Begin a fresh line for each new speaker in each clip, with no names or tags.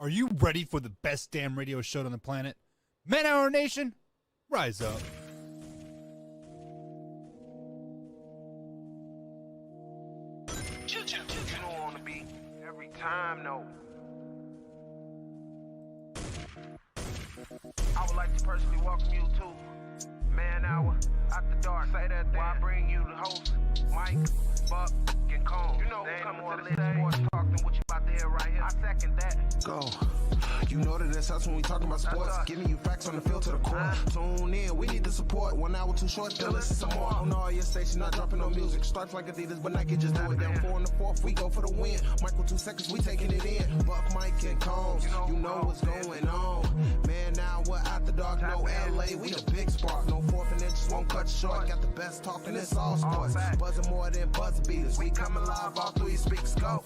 Are you ready for the best damn radio show on the planet? Man Hour Nation, rise up.
You don't want to be every time, no. I would like to personally welcome you to Man Hour After Dark. Say that then. Why I bring you the host, Mike, Buck, and Cone. You know who's coming to the stage. Sports talk than what you about to hear right here. I second that.
Go. You know that it's us when we talking about sports. Giving you facts on the field to the core. Tune in, we need the support. 1 hour too short, then listen some more. On all your stations, not dropping no music. Starts like Adidas, but Nike just do it. Down 4 in the 4th, we go for the win. Michael 2 seconds, we taking it in. Buck, Mike, and Combs, you know what's going on. Man, now we're After Dark, no LA, we the big spark. No 4th and inches won't cut you short. Got the best talking, it's all sports. Buzzing more than buzz beaters. We coming live, all 3 speaks go.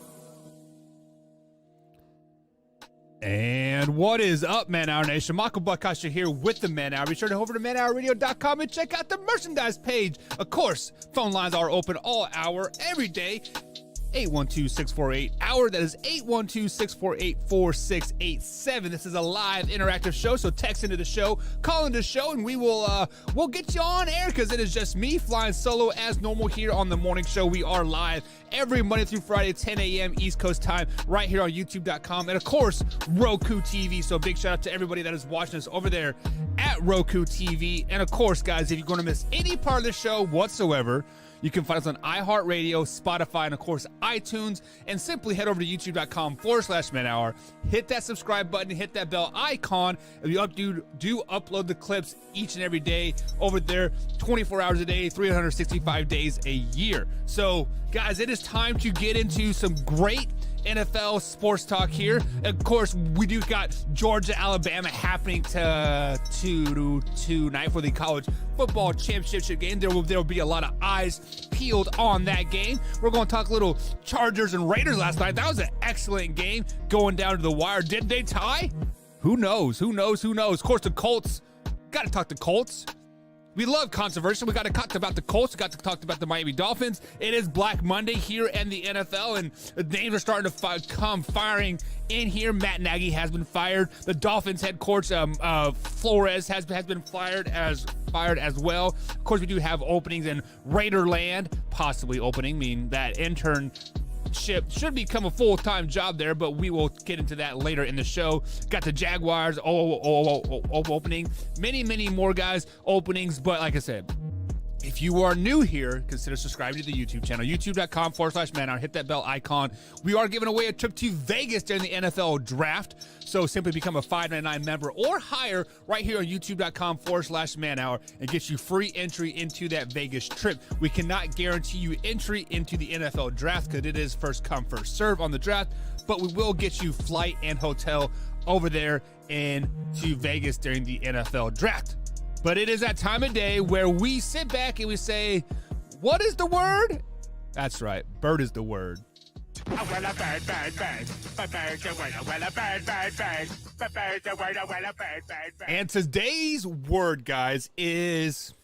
And what is up, Man Hour Nation? Michael Buckasha here with the Man Hour. Be sure to head over to manhourradio.com and check out the merchandise page. Of course, phone lines are open all hour, every day. 812-648-HOUR. That is 812-648-4687. This is a live interactive show, so text into the show, call into the show, and we'll get you on air because it is just me flying solo as normal here on the morning show. We are live every Monday through Friday, 10 a.m. East Coast time, right here on YouTube.com, and of course, Roku TV. So big shout out to everybody that is watching us over there at Roku TV. And of course, guys, if you're going to miss any part of the show whatsoever, you can find us on iHeartRadio, Spotify, and of course, iTunes. And simply head over to youtube.com/Man Hour. Hit that subscribe button, hit that bell icon. And we do upload the clips each and every day over there, 24 hours a day, 365 days a year. So, guys, it is time to get into some great NFL sports talk here. Of course, we do got Georgia, Alabama happening tonight for the college football championship game. There will be a lot of eyes peeled on that game. We're going to talk a little Chargers and Raiders last night. That was an excellent game going down to the wire. Did they tie? Who knows? Of course, the Colts. Got to talk the Colts. We love controversy. We got to talk about the Colts. We got to talk about the Miami Dolphins. It is Black Monday here in the NFL, and the names are starting to come firing in here. Matt Nagy has been fired. The Dolphins head coach Flores has been fired as well. Of course, we do have openings in Raiderland, possibly opening, meaning that internship should become a full-time job there, but we will get into that later in the show. Got the Jaguars opening, many more guys openings, but like I said, if you are new here, consider subscribing to the YouTube channel, youtube.com/Man Hour. Hit that bell icon. We are giving away a trip to Vegas during the NFL draft. So simply become a $5.99 member or higher right here on youtube.com/Man Hour and get you free entry into that Vegas trip. We cannot guarantee you entry into the NFL draft because it is first come, first serve on the draft, but we will get you flight and hotel over there into Vegas during the NFL draft. But it is that time of day where we sit back and we say, what is the word? That's right, bird is the word. And today's word, guys, is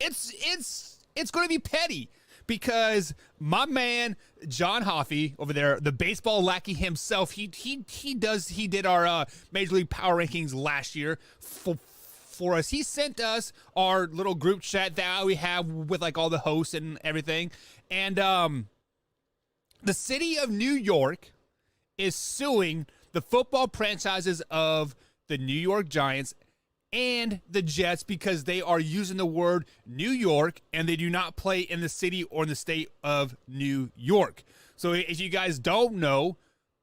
it's going to be petty because my man John Hoffey over there, the baseball lackey himself, he did our Major League Power Rankings last year for us. He sent us our little group chat that we have with like all the hosts and everything. And the city of New York is suing the football franchises of the New York Giants and the Jets because they are using the word New York and they do not play in the city or in the state of New York. So if you guys don't know,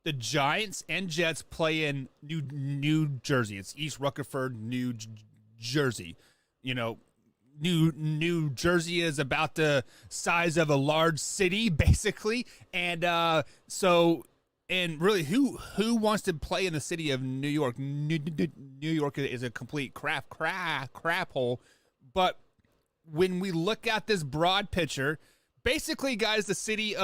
the Giants and Jets play in New Jersey. It's East Rutherford, New Jersey. You know, New Jersey is about the size of a large city, basically. And and really, who wants to play in the city of New York? New York is a complete crap hole. But when we look at this broad picture, basically, guys, the state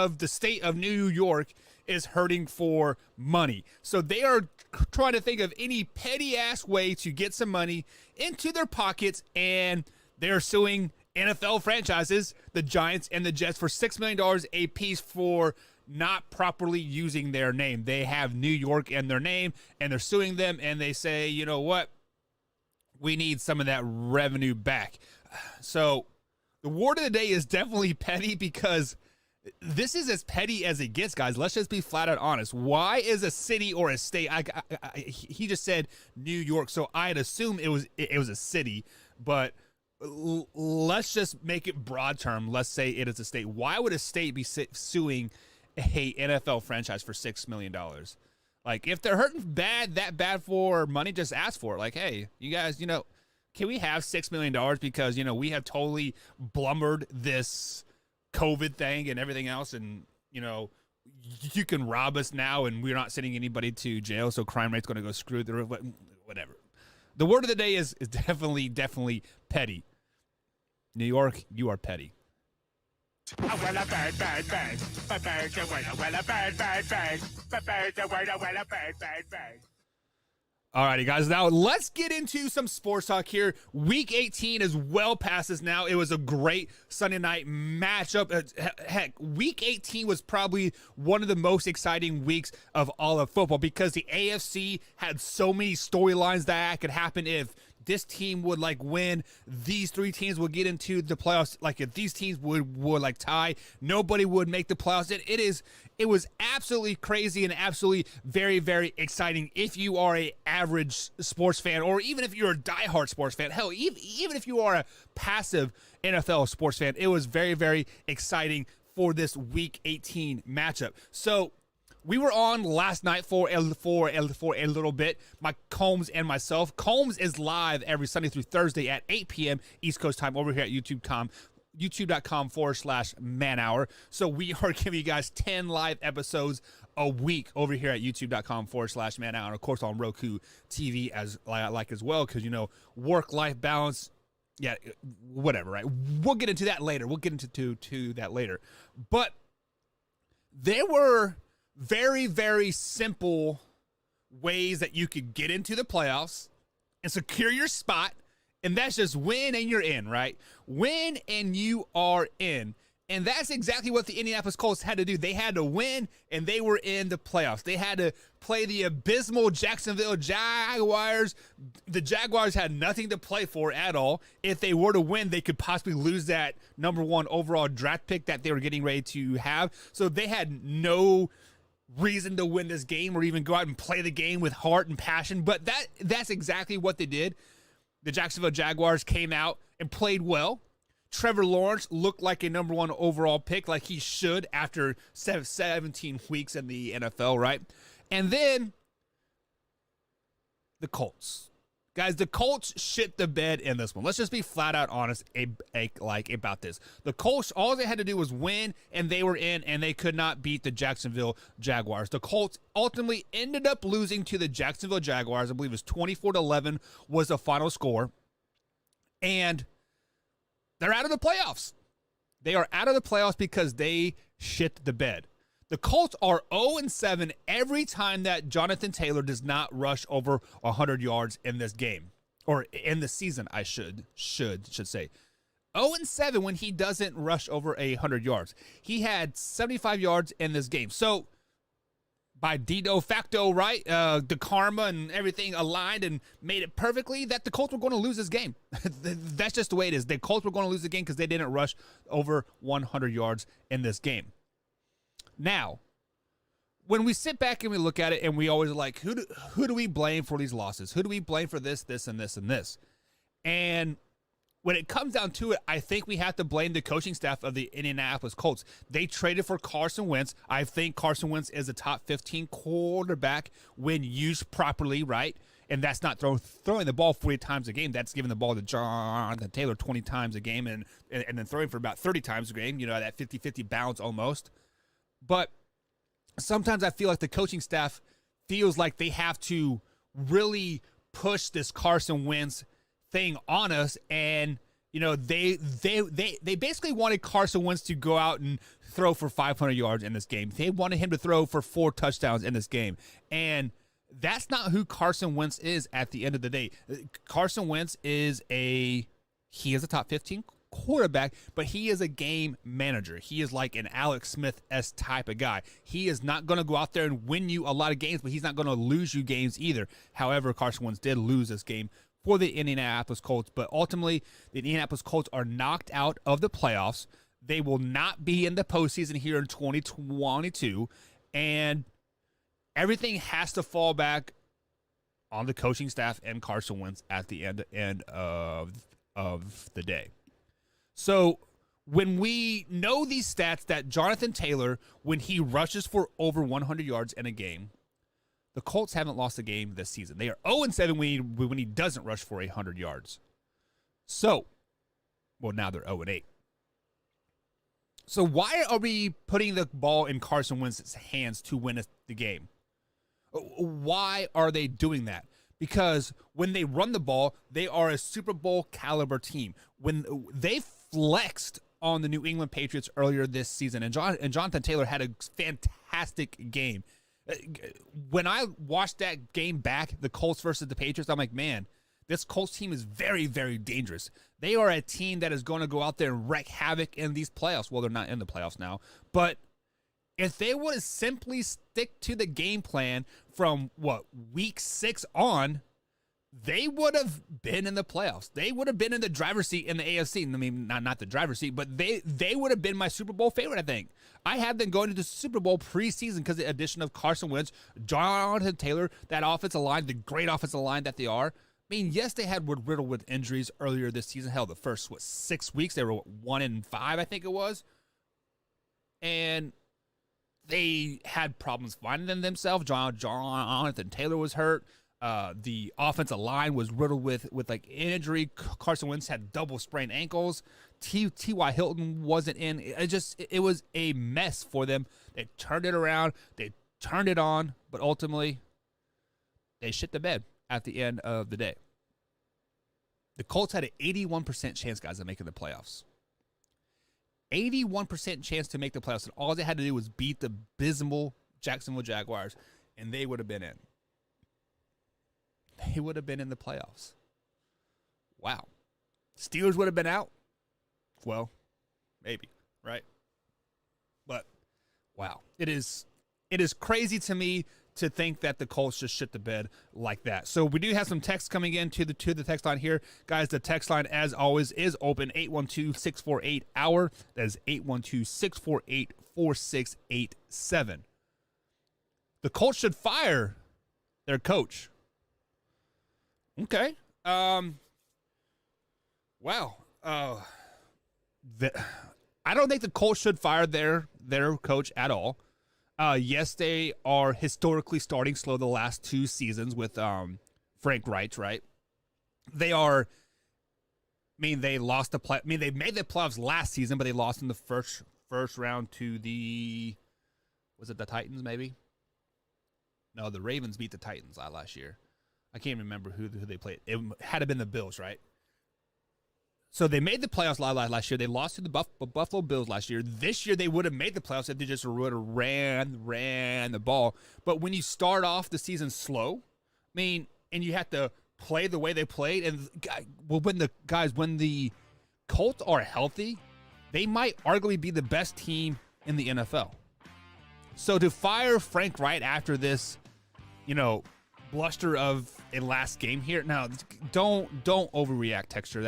of New York is hurting for money. So they are trying to think of any petty-ass way to get some money into their pockets, and they're suing NFL franchises, the Giants and the Jets, for $6 million a piece for not properly using their name. They have New York in their name, and they're suing them, and they say, you know what? We need some of that revenue back. So the word of the day is definitely petty, because this is as petty as it gets, guys. Let's just be flat out honest. Why is a city or a state? He just said New York, so I'd assume it was a city, but let's just make it broad term. Let's say it is a state. Why would a state be suing a NFL franchise for $6 million? Like, if they're hurting that bad for money, just ask for it. Like, hey, you guys, can we have $6 million because, we have totally blumbered this COVID thing and everything else, and, you can rob us now and we're not sending anybody to jail, so crime rate's going to go screw the roof, whatever. The word of the day is definitely petty. New York, you are petty. Alrighty, guys. Now let's get into some sports talk here. Week 18 is well past us now. It was a great Sunday night matchup. Heck, Week 18 was probably one of the most exciting weeks of all of football, because the AFC had so many storylines that could happen. If this team would win, these three teams would get into the playoffs. Like, if these teams would tie, nobody would make the playoffs. It was absolutely crazy and absolutely very, very exciting if you are a average sports fan, or even if you're a diehard sports fan. Hell, even if you are a passive NFL sports fan, it was very, very exciting for this Week 18 matchup. So we were on last night for a little bit, my Combs and myself. Combs is live every Sunday through Thursday at 8 p.m. East Coast time over here at youtube.com/man hour. So we are giving you guys 10 live episodes a week over here at youtube.com/man hour. And of course on Roku TV as well, because, work-life balance. Yeah, whatever, right? We'll get into that later. But there were very, very simple ways that you could get into the playoffs and secure your spot, and that's just win and you're in, right? Win and you are in. And that's exactly what the Indianapolis Colts had to do. They had to win, and they were in the playoffs. They had to play the abysmal Jacksonville Jaguars. The Jaguars had nothing to play for at all. If they were to win, they could possibly lose that number 1 overall draft pick that they were getting ready to have. So they had no reason to win this game or even go out and play the game with heart and passion. But that's exactly what they did. The Jacksonville Jaguars came out and played well. Trevor Lawrence looked like a number 1 overall pick, like he should after 17 weeks in the NFL, right? And then the Colts. Guys, the Colts shit the bed in this one. Let's just be flat out honest about this. The Colts, all they had to do was win, and they were in, and they could not beat the Jacksonville Jaguars. The Colts ultimately ended up losing to the Jacksonville Jaguars. I believe it was 24-11 was the final score. And they're out of the playoffs. They are out of the playoffs because they shit the bed. The Colts are 0-7 every time that Jonathan Taylor does not rush over 100 yards in this game, or in the season, I should say. 0-7 when he doesn't rush over 100 yards. He had 75 yards in this game. So by de facto, right, the karma and everything aligned and made it perfectly that the Colts were going to lose this game. That's just the way it is. The Colts were going to lose the game because they didn't rush over 100 yards in this game. Now, when we sit back and we look at it, and we always like, who do we blame for these losses? Who do we blame for this, and this, and this? And when it comes down to it, I think we have to blame the coaching staff of the Indianapolis Colts. They traded for Carson Wentz. I think Carson Wentz is a top 15 quarterback when used properly, right? And that's not throwing the ball 40 times a game. That's giving the ball to Jonathan Taylor 20 times a game and then throwing for about 30 times a game, that 50-50 balance almost. But sometimes I feel like the coaching staff feels like they have to really push this Carson Wentz thing on us, and they basically wanted Carson Wentz to go out and throw for 500 yards in this game. They wanted him to throw for 4 touchdowns in this game, and that's not who Carson Wentz is at the end of the day. Carson Wentz is a top 15 quarterback, but he is a game manager. He is like an Alex Smith-esque type of guy. He is not going to go out there and win you a lot of games, but he's not going to lose you games either. However, Carson Wentz did lose this game for the Indianapolis Colts, but ultimately the Indianapolis Colts are knocked out of the playoffs. They will not be in the postseason here in 2022, and everything has to fall back on the coaching staff and Carson Wentz at the end of the day. So when we know these stats that Jonathan Taylor, when he rushes for over 100 yards in a game, the Colts haven't lost a game this season. They are 0-7 when he doesn't rush for 100 yards. So, well, now they're 0-8. So why are we putting the ball in Carson Wentz's hands to win the game? Why are they doing that? Because when they run the ball, they are a Super Bowl caliber team. When they flexed on the New England Patriots earlier this season, and Jonathan Taylor had a fantastic game. When I watched that game back, the Colts versus the Patriots, I'm like, man, this Colts team is very, very dangerous. They are a team that is going to go out there and wreak havoc in these playoffs. Well, they're not in the playoffs now, but if they would have simply stick to the game plan from week 6 on, they would have been in the playoffs. They would have been in the driver's seat in the AFC. I mean, not the driver's seat, but they would have been my Super Bowl favorite, I think. I had them going to the Super Bowl preseason because of the addition of Carson Wentz, Jonathan Taylor, that offensive line, the great offensive line that they are. I mean, yes, they were riddled with injuries earlier this season. Hell, the first 6 weeks they were 1-5, I think it was, and they had problems finding themselves. Jonathan Taylor was hurt. The offensive line was riddled with like injury. Carson Wentz had double sprained ankles. T.Y. Hilton wasn't in. It was a mess for them. They turned it around. They turned it on, but ultimately they shit the bed at the end of the day. The Colts had an 81% chance, guys, of making the playoffs. 81% chance to make the playoffs, and all they had to do was beat the abysmal Jacksonville Jaguars, and they would have been in. They would have been in the playoffs. Wow. Steelers would have been out? Well, maybe, right? But, wow. It is crazy to me to think that the Colts just shit the bed like that. So we do have some text coming in to the text line here. Guys, the text line, as always, is open, 812-648-HOUR. That is 812-648-4687. The Colts should fire their coach. Okay. Wow. I don't think the Colts should fire their coach at all. Yes, they are historically starting slow the last 2 seasons with Frank Reich, right? They are. I mean, they lost the play. I mean, they made the playoffs last season, but they lost in the first round to the. Was it the Titans? Maybe. No, the Ravens beat the Titans last year. I can't remember who they played. It had to have been the Bills, right? So they made the playoffs last year. They lost to the Buffalo Bills last year. This year they would have made the playoffs if they just would have ran the ball. But when you start off the season slow, I mean, and you have to play the way they played, and when the Colts are healthy, they might arguably be the best team in the NFL. So to fire Frank Reich after this, bluster of a last game here. Now, don't overreact, Texture.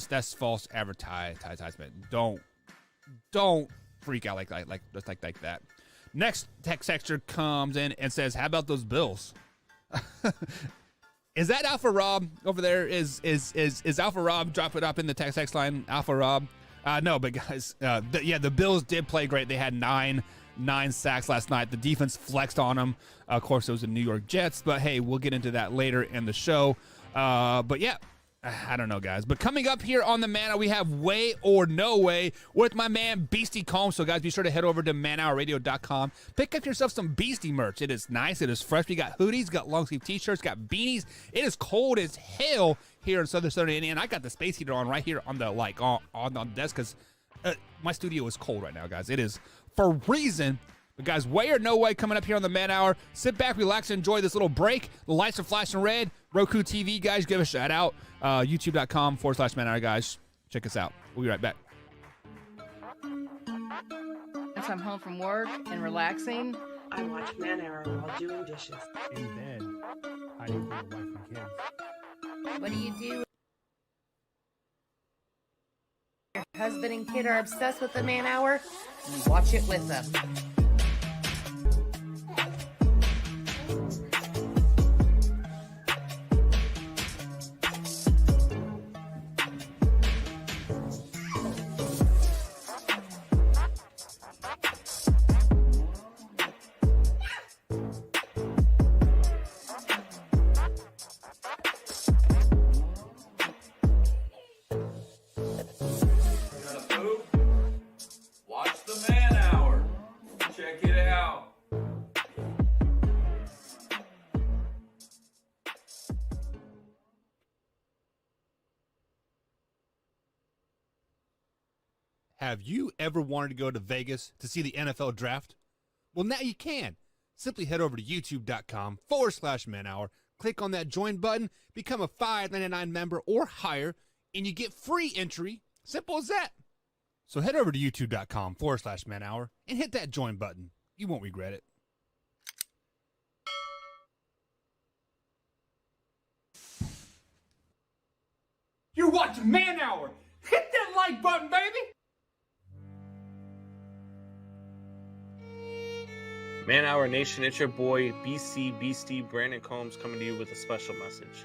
That's false advertisement. Don't freak out like that. Next Texture comes in and says, "How about those Bills?" Is that Alpha Rob over there? Is Alpha Rob? Drop it up in the text line, Alpha Rob. No, but guys, the Bills did play great. They had 9 sacks last night. The defense flexed on them. Of course, it was the New York Jets, but hey, we'll get into that later in the show. But yeah, I don't know, guys. But coming up here on the Man, we have Way or No Way with my man Beastie Combs. So guys, be sure to head over to manhourradio.com. Pick up yourself some Beastie merch. It is nice. It is fresh. We got hoodies, got long sleeve t-shirts, got beanies. It is cold as hell here in southern Indiana. I got the space heater on right here on the on the desk because my studio is cold right now, guys. It is freezing. But guys, way or no way coming up here on the Man Hour. Sit back, relax, and enjoy this little break. The lights are flashing red. Roku TV, guys, give a shout out. YouTube.com/Man Hour, guys. Check us out. We'll be right back.
Once I'm home from work and relaxing,
I watch Man Hour while doing dishes.
In bed, hiding from the wife and kids.
what do you do? Your husband and kid are obsessed with the Man Hour. You watch it with them.
Watch the Man Hour. Check it out.
Have you ever wanted to go to Vegas to see the NFL draft? Well, now you can. Simply head over to youtube.com/Man Hour, click on that join button, become a $5.99 member or higher, and you get free entry. Simple as that. So head over to youtube.com/Man Hour and hit that join button. You won't regret it.
You're watching Man Hour. Hit that like button, baby.
Man Hour Nation, it's your boy BC Beastie Brandon Combs coming to you with a special message.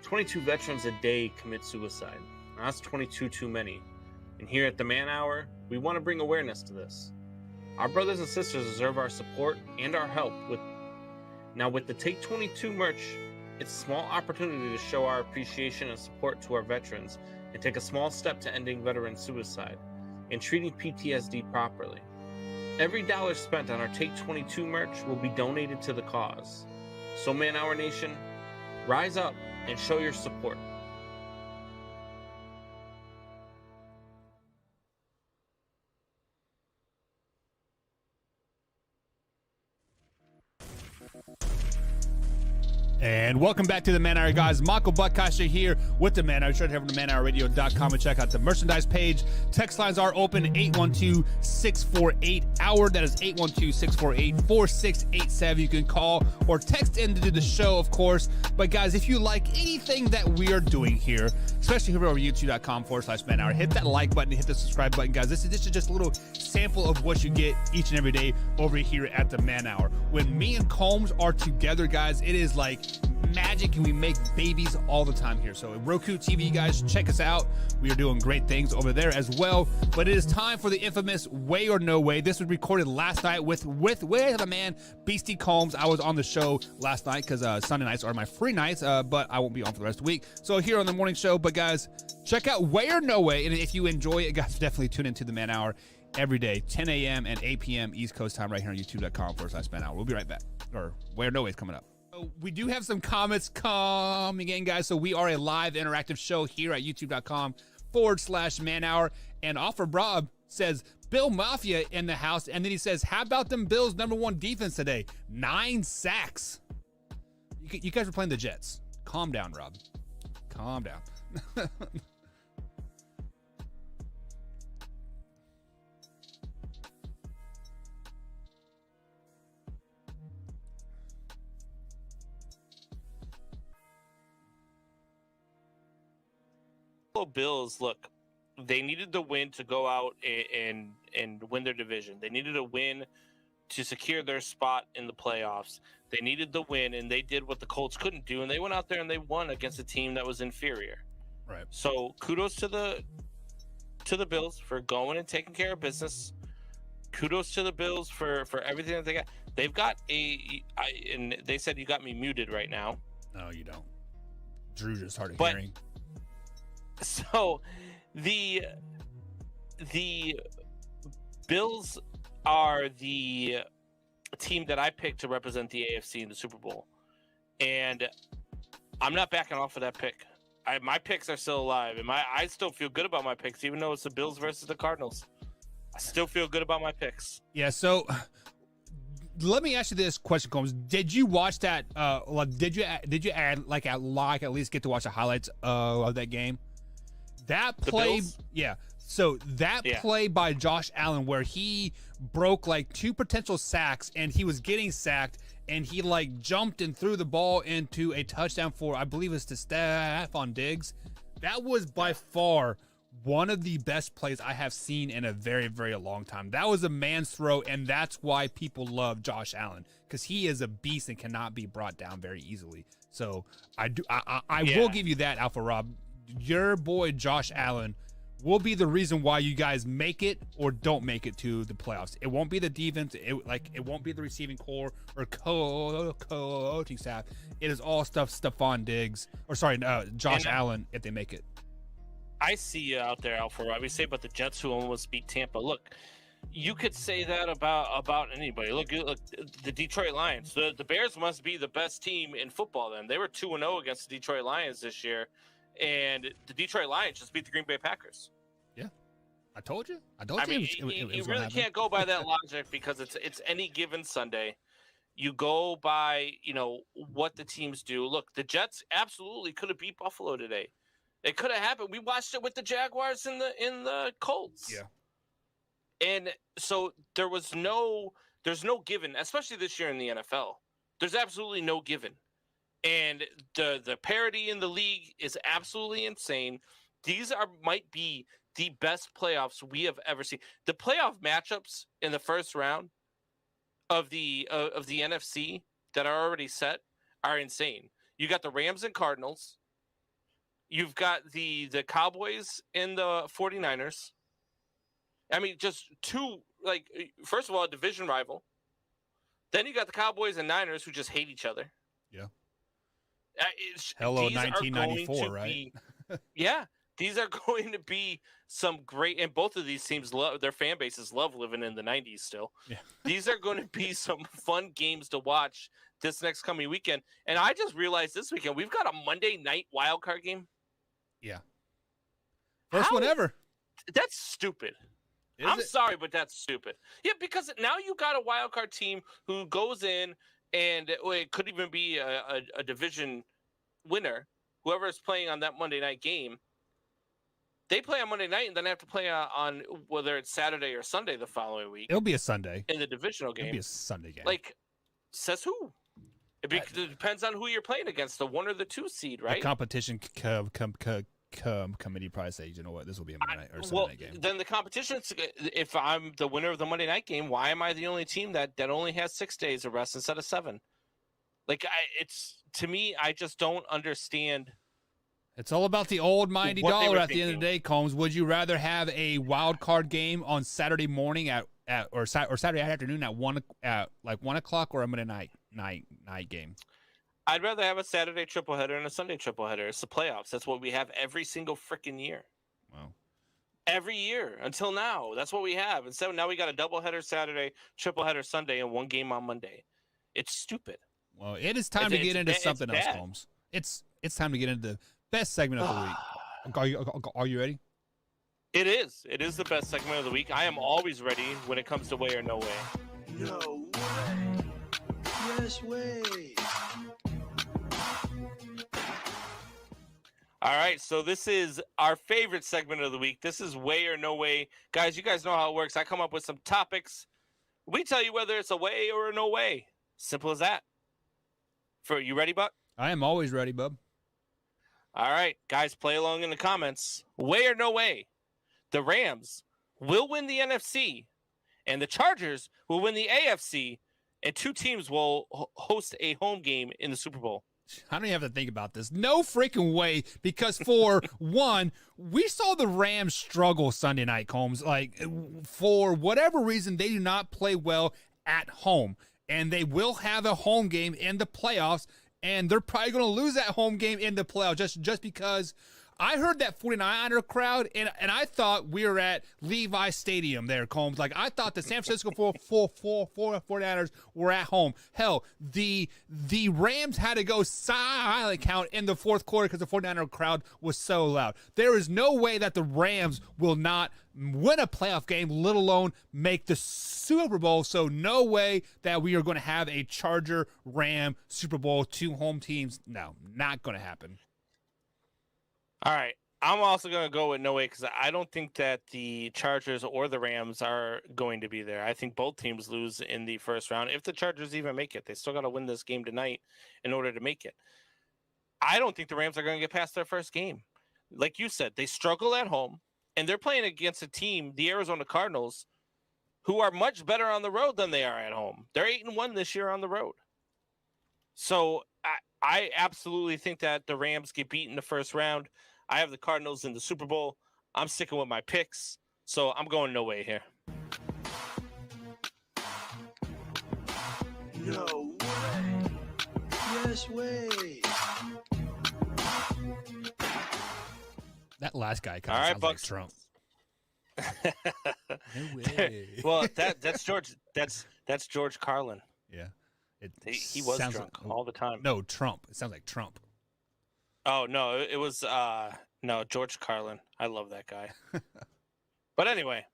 22 veterans a day commit suicide. Now, that's 22 too many. And here at the Man Hour, we want to bring awareness to this. Our brothers and sisters deserve our support and our help with the Take 22 merch. It's a small opportunity to show our appreciation and support to our veterans and take a small step to ending veteran suicide and treating PTSD properly. Every dollar spent on our Take 22 merch will be donated to the cause. So Man Hour Nation, rise up and show your support.
And welcome back to the Man Hour, guys. Michael Buckasher here with the Man Hour. Try to head over to manhourradio.com and check out the merchandise page. Text lines are open, 812-648-HOUR. That is 812-648-4687. You can call or text into the show, of course. But guys, if you like anything that we are doing here, especially here over youtube.com/Man Hour, hit that like button, hit the subscribe button, guys. This is just a little sample of what you get each and every day over here at the Man Hour. When me and Combs are together, guys, it is like magic, and we make babies all the time here. So Roku TV, guys, check us out. We are doing great things over there as well. But it is time for the infamous Way or No Way. This was recorded last night with the man Beastie Combs. I was on the show last night because Sunday nights are my free nights, but I won't be on for the rest of the week. So here on the morning show. But guys, check out Way or No Way, and if you enjoy it, guys, definitely tune into the Man Hour every day, 10 a.m. and 8 p.m. East Coast time, right here on youtube.com/Man Hour. We'll be right back. Or Way or No Way is coming up. We do have some comments coming in, guys. So we are a live interactive show here at youtube.com/Man Hour. And Offer Rob says, Bill Mafia in the house. And then he says, how about them Bills' #1 defense today? 9 sacks. You guys were playing the Jets. Calm down, Rob. Calm down.
Bills, look, they needed the win to go out and win their division. They needed a win to secure their spot in the playoffs. They needed the win, and they did what the Colts couldn't do, and they went out there and they won against a team that was inferior.
Right.
So kudos to the Bills for going and taking care of business. Kudos to the Bills for everything that they got. They've got and they said you got me muted right now.
No, you don't. Drew just hard of
But-
hearing.
So the Bills are the team that I picked to represent the AFC in the Super Bowl. And I'm not backing off of that pick. My picks are still alive. And I still feel good about my picks, even though it's the Bills versus the Cardinals. I still feel good about my picks.
Yeah, so let me ask you this question, Combs. Did you watch that? Did you at least get to watch the highlights of that game? That play, yeah. So that play by Josh Allen where he broke like 2 potential sacks and he was getting sacked and he like jumped and threw the ball into a touchdown for, I believe it's to Stephon Diggs. That was by far one of the best plays I have seen in a very, very long time. That was a man's throw, and that's why people love Josh Allen, because he is a beast and cannot be brought down very easily. So I will give you that, Alpha Rob. Your boy Josh Allen will be the reason why you guys make it or don't make it to the playoffs. It won't be the defense. It won't be the receiving core or coaching staff. It is all Stephon Diggs, Josh Allen if they make it.
I see you out there, Alpha Rob. We say about the Jets who almost beat Tampa. Look, you could say that about anybody. Look, the Detroit Lions. The Bears must be the best team in football then. They were 2-0 against the Detroit Lions this year, and the Detroit Lions just beat the Green Bay Packers.
Yeah, I told you.
You really can't go by that logic because it's any given Sunday. You go by, what the teams do. Look, the Jets absolutely could have beat Buffalo today. It could have happened. We watched it with the Jaguars in the Colts.
Yeah.
And so there's no given, especially this year in the NFL. There's absolutely no given. And the parity in the league is absolutely insane. These might be the best playoffs we have ever seen. The playoff matchups in the first round of the NFC that are already set are insane. You got the Rams and Cardinals. You've got the Cowboys and the 49ers. I mean, just two, first of all, a division rival. Then you got the Cowboys and Niners who just hate each other.
Yeah.
Hello,
1994, right?
Yeah. These are going to be some great, and both of these teams their fan bases love living in the 90s still.
Yeah.
These are going to be some fun games to watch this next coming weekend. And I just realized this weekend we've got a Monday night wild card game.
Yeah. First one ever.
That's stupid. I'm sorry, but that's stupid. Yeah, because now you got a wild card team who goes in and it could even be a division winner, whoever is playing on that Monday night game. They play on Monday night and then have to play on whether it's Saturday or Sunday the following week.
It'll be a Sunday.
In the divisional game.
It'll be a Sunday game.
Says who? It depends on who you're playing against, the 1 or the 2 seed, right?
The competition committee probably say, you know what, this will be a Monday night or Sunday night game.
Then the competition, if I'm the winner of the Monday night game, why am I the only team that only has 6 days of rest instead of 7? To me, I just don't understand.
It's all about the old mighty dollar at the end of the day, Combs. Would you rather have a wild card game on Saturday morning or Saturday afternoon at 1 o'clock or a Monday night game?
I'd rather have a Saturday tripleheader and a Sunday tripleheader. It's the playoffs. That's what we have every single freaking year.
Wow.
Every year until now. That's what we have. And so now we got a doubleheader Saturday, tripleheader Sunday, and 1 game on Monday. It's stupid.
Well, it is time to get into something else, Combs. It's time to get into the best segment of the week. Are you ready?
It is. It is the best segment of the week. I am always ready when it comes to way or no way.
No way. Yes way.
All right, so this is our favorite segment of the week. This is way or no way. Guys, you guys know how it works. I come up with some topics. We tell you whether it's a way or a no way. Simple as that. You ready, Buck?
I am always ready, bub.
All right, guys, play along in the comments. Way or no way? The Rams will win the NFC, and the Chargers will win the AFC, and 2 teams will host a home game in the Super Bowl.
I don't even have to think about this. No freaking way, because for one, we saw the Rams struggle Sunday night, Combs. For whatever reason, they do not play well at home, and they will have a home game in the playoffs, and they're probably going to lose that home game in the playoffs just because I heard that 49er crowd, and I thought we were at Levi Stadium there, Combs. Like, I thought the San Francisco 49ers were at home. Hell, the Rams had to go silent count in the fourth quarter because the 49er crowd was so loud. There is no way that the Rams will not win a playoff game, let alone make the Super Bowl. So no way that we are going to have a Charger-Ram Super Bowl, 2 home teams. No, not going to happen.
All right. I'm also going to go with no way because I don't think that the Chargers or the Rams are going to be there. I think both teams lose in the first round. If the Chargers even make it, they still got to win this game tonight in order to make it. I don't think the Rams are going to get past their first game. Like you said, they struggle at home, and they're playing against a team, the Arizona Cardinals, who are much better on the road than they are at home. They're 8-1 this year on the road. So I absolutely think that the Rams get beat in the first round. I have the Cardinals in the Super Bowl. I'm sticking with my picks, so I'm going no way here.
No way. Yes way.
That last guy kind
All
of
right,
sounds
Bucks.
like Trump. No way.
Well, that's George. That's George Carlin.
Yeah.
He was
sounds
drunk
like,
all the time.
No, Trump. It sounds like Trump.
Oh no, it was no George Carlin. I love that guy. But anyway,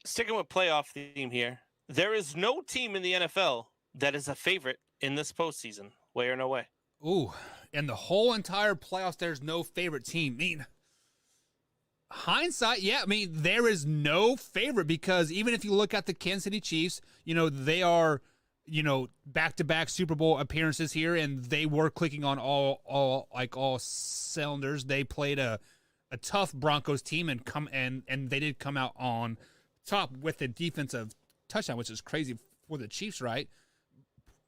sticking with playoff theme here, there is no team in the NFL that is a favorite in this postseason. Way or no way.
Ooh, in the whole entire playoffs, there's no favorite team. I mean, hindsight, yeah, I mean, there is no favorite because even if you look at the Kansas City Chiefs, they are, back-to-back Super Bowl appearances here, and they were clicking on all cylinders. They played a tough Broncos team and they did come out on top with a defensive touchdown, which is crazy for the Chiefs, right?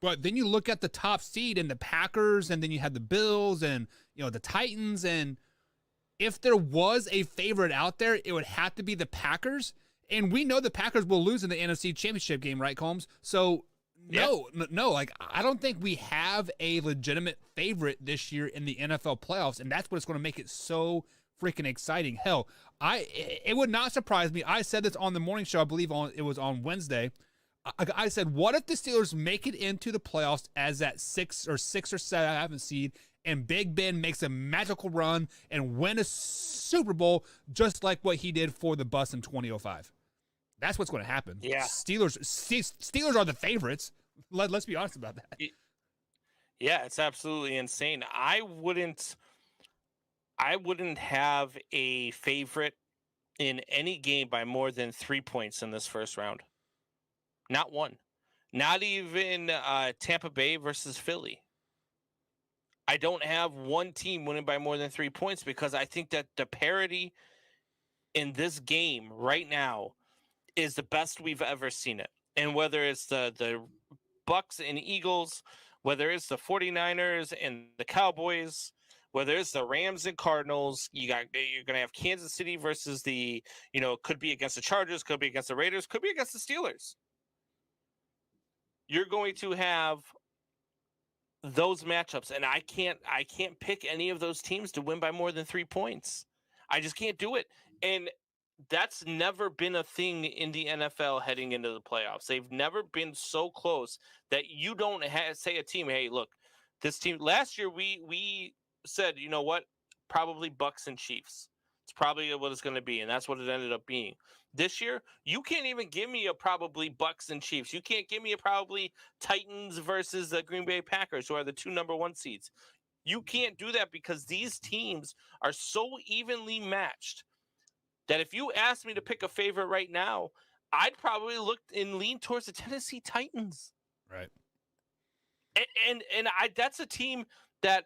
But then you look at the top seed and the Packers, and then you had the Bills and, the Titans. And if there was a favorite out there, it would have to be the Packers. And we know the Packers will lose in the NFC Championship game, right, Combs? So, no, I don't think we have a legitimate favorite this year in the NFL playoffs. And that's what's going to make it so freaking exciting. Hell, it would not surprise me. I said this on the morning show, I believe it was on Wednesday. I said, what if the Steelers make it into the playoffs as that 6 or 7 seed, and Big Ben makes a magical run and win a Super Bowl just like what he did for the Bucs in 2005? That's what's going to happen.
Yeah.
Steelers are the favorites. Let's be honest about that.
Yeah, it's absolutely insane. I wouldn't have a favorite in any game by more than 3 points in this first round. Not one. Not even Tampa Bay versus Philly. I don't have one team winning by more than 3 points because I think that the parity in this game right now is the best we've ever seen it. And whether it's the Bucks and Eagles, whether it's the 49ers and the Cowboys, whether it's the Rams and Cardinals, you're going to have Kansas City versus could be against the Chargers, could be against the Raiders, could be against the Steelers. You're going to have those matchups, and I can't pick any of those teams to win by more than 3 points. I just can't do it. And that's never been a thing in the NFL heading into the playoffs. They've never been so close that you don't say a team, hey, look, this team last year we said, you know what? Probably Bucks and Chiefs. It's probably what it's going to be, and that's what it ended up being. This year, you can't even give me a probably Bucks and Chiefs. You can't give me a probably Titans versus the Green Bay Packers, who are the 2 number 1 seeds. You can't do that because these teams are so evenly matched that if you asked me to pick a favorite right now, I'd probably look and lean towards the Tennessee Titans.
Right.
And that's a team that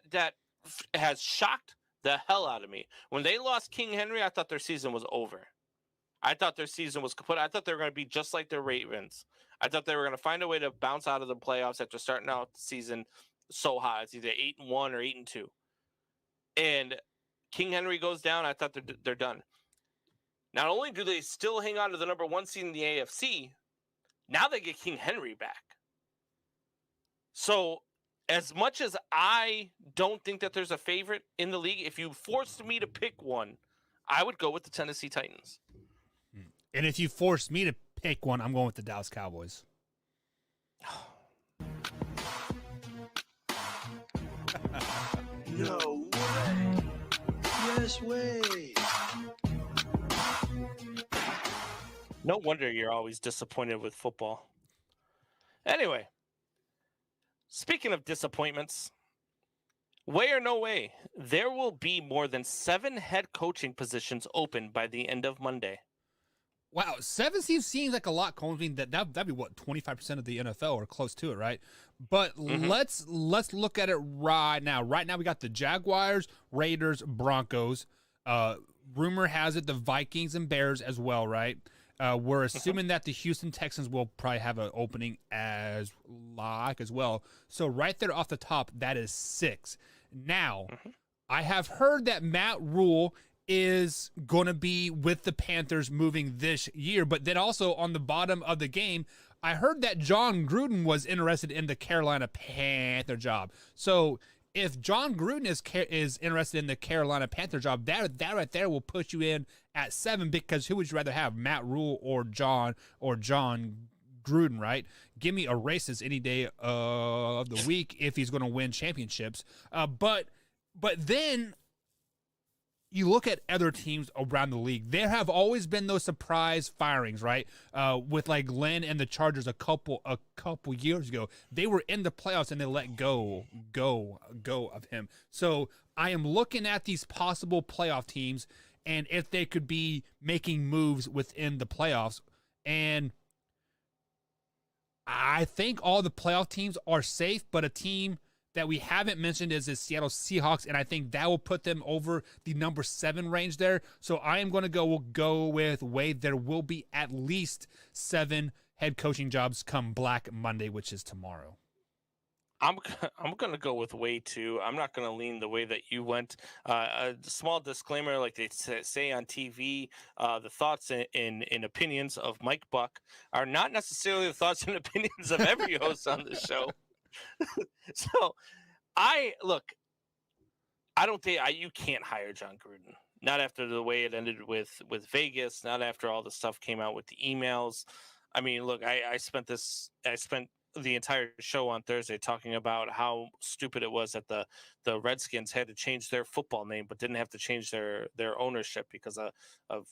has shocked the hell out of me. When they lost King Henry, I thought their season was over. I thought their season was kaput. I thought they were going to be just like the Ravens. I thought they were going to find a way to bounce out of the playoffs after starting out the season so hot. It's either 8-1 or 8-2. And King Henry goes down. I thought they're done. Not only do they still hang on to the number 1 seed in the AFC, now they get King Henry back. So as much as I don't think that there's a favorite in the league, if you forced me to pick one, I would go with the Tennessee Titans.
And if you force me to pick one, I'm going with the Dallas Cowboys.
No way. Yes way.
No wonder you're always disappointed with football. Anyway, speaking of disappointments, way or no way, there will be more than 7 head coaching positions open by the end of Monday.
Wow, 7 seems like a lot. I mean, that'd be what, 25% of the NFL or close to it, right? But let's look at it right now. Right now, we got the Jaguars, Raiders, Broncos. Rumor has it the Vikings and Bears as well, right? We're assuming that the Houston Texans will probably have an opening as well. So right there off the top, that is 6. Now, I have heard that Matt Rule is going to be with the Panthers moving this year, but then also on the bottom of the game, I heard that John Gruden was interested in the Carolina Panther job. So if John Gruden is interested in the Carolina Panther job, that right there will put you in at 7, because who would you rather have, Matt Rule or John Gruden, right? Give me a racist any day of the week if he's going to win championships. But then you look at other teams around the league. There have always been those surprise firings, right? With like Glenn and the Chargers a couple years ago, they were in the playoffs and they let go of him. So I am looking at these possible playoff teams and if they could be making moves within the playoffs. And I think all the playoff teams are safe, but a team that we haven't mentioned is the Seattle Seahawks, and I think that will put them over the number 7 range there. So I am going to go with Wade. There will be at least 7 head coaching jobs come Black Monday, which is tomorrow.
I'm going to go with Wade too. I'm not going to lean the way that you went. A small disclaimer, like they say on TV, the thoughts and opinions of Mike Buck are not necessarily the thoughts and opinions of every host on the show. So I don't think you can't hire John Gruden. Not after the way it ended with Vegas, not after all the stuff came out with the emails. I mean, look, I spent the entire show on Thursday talking about how stupid it was that the Redskins had to change their football name, but didn't have to change their ownership because of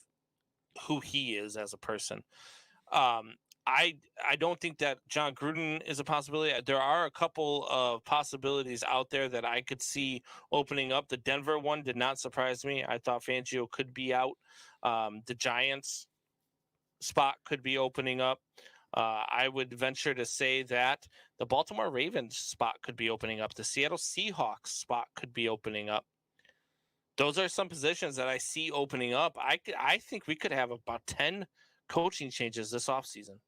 who he is as a person. I don't think that John Gruden is a possibility. There are a couple of possibilities out there that I could see opening up. The Denver one did not surprise me. I thought Fangio could be out. The Giants spot could be opening up. I would venture to say that the Baltimore Ravens spot could be opening up. The Seattle Seahawks spot could be opening up. Those are some positions that I see opening up. I think we could have about 10 coaching changes this offseason.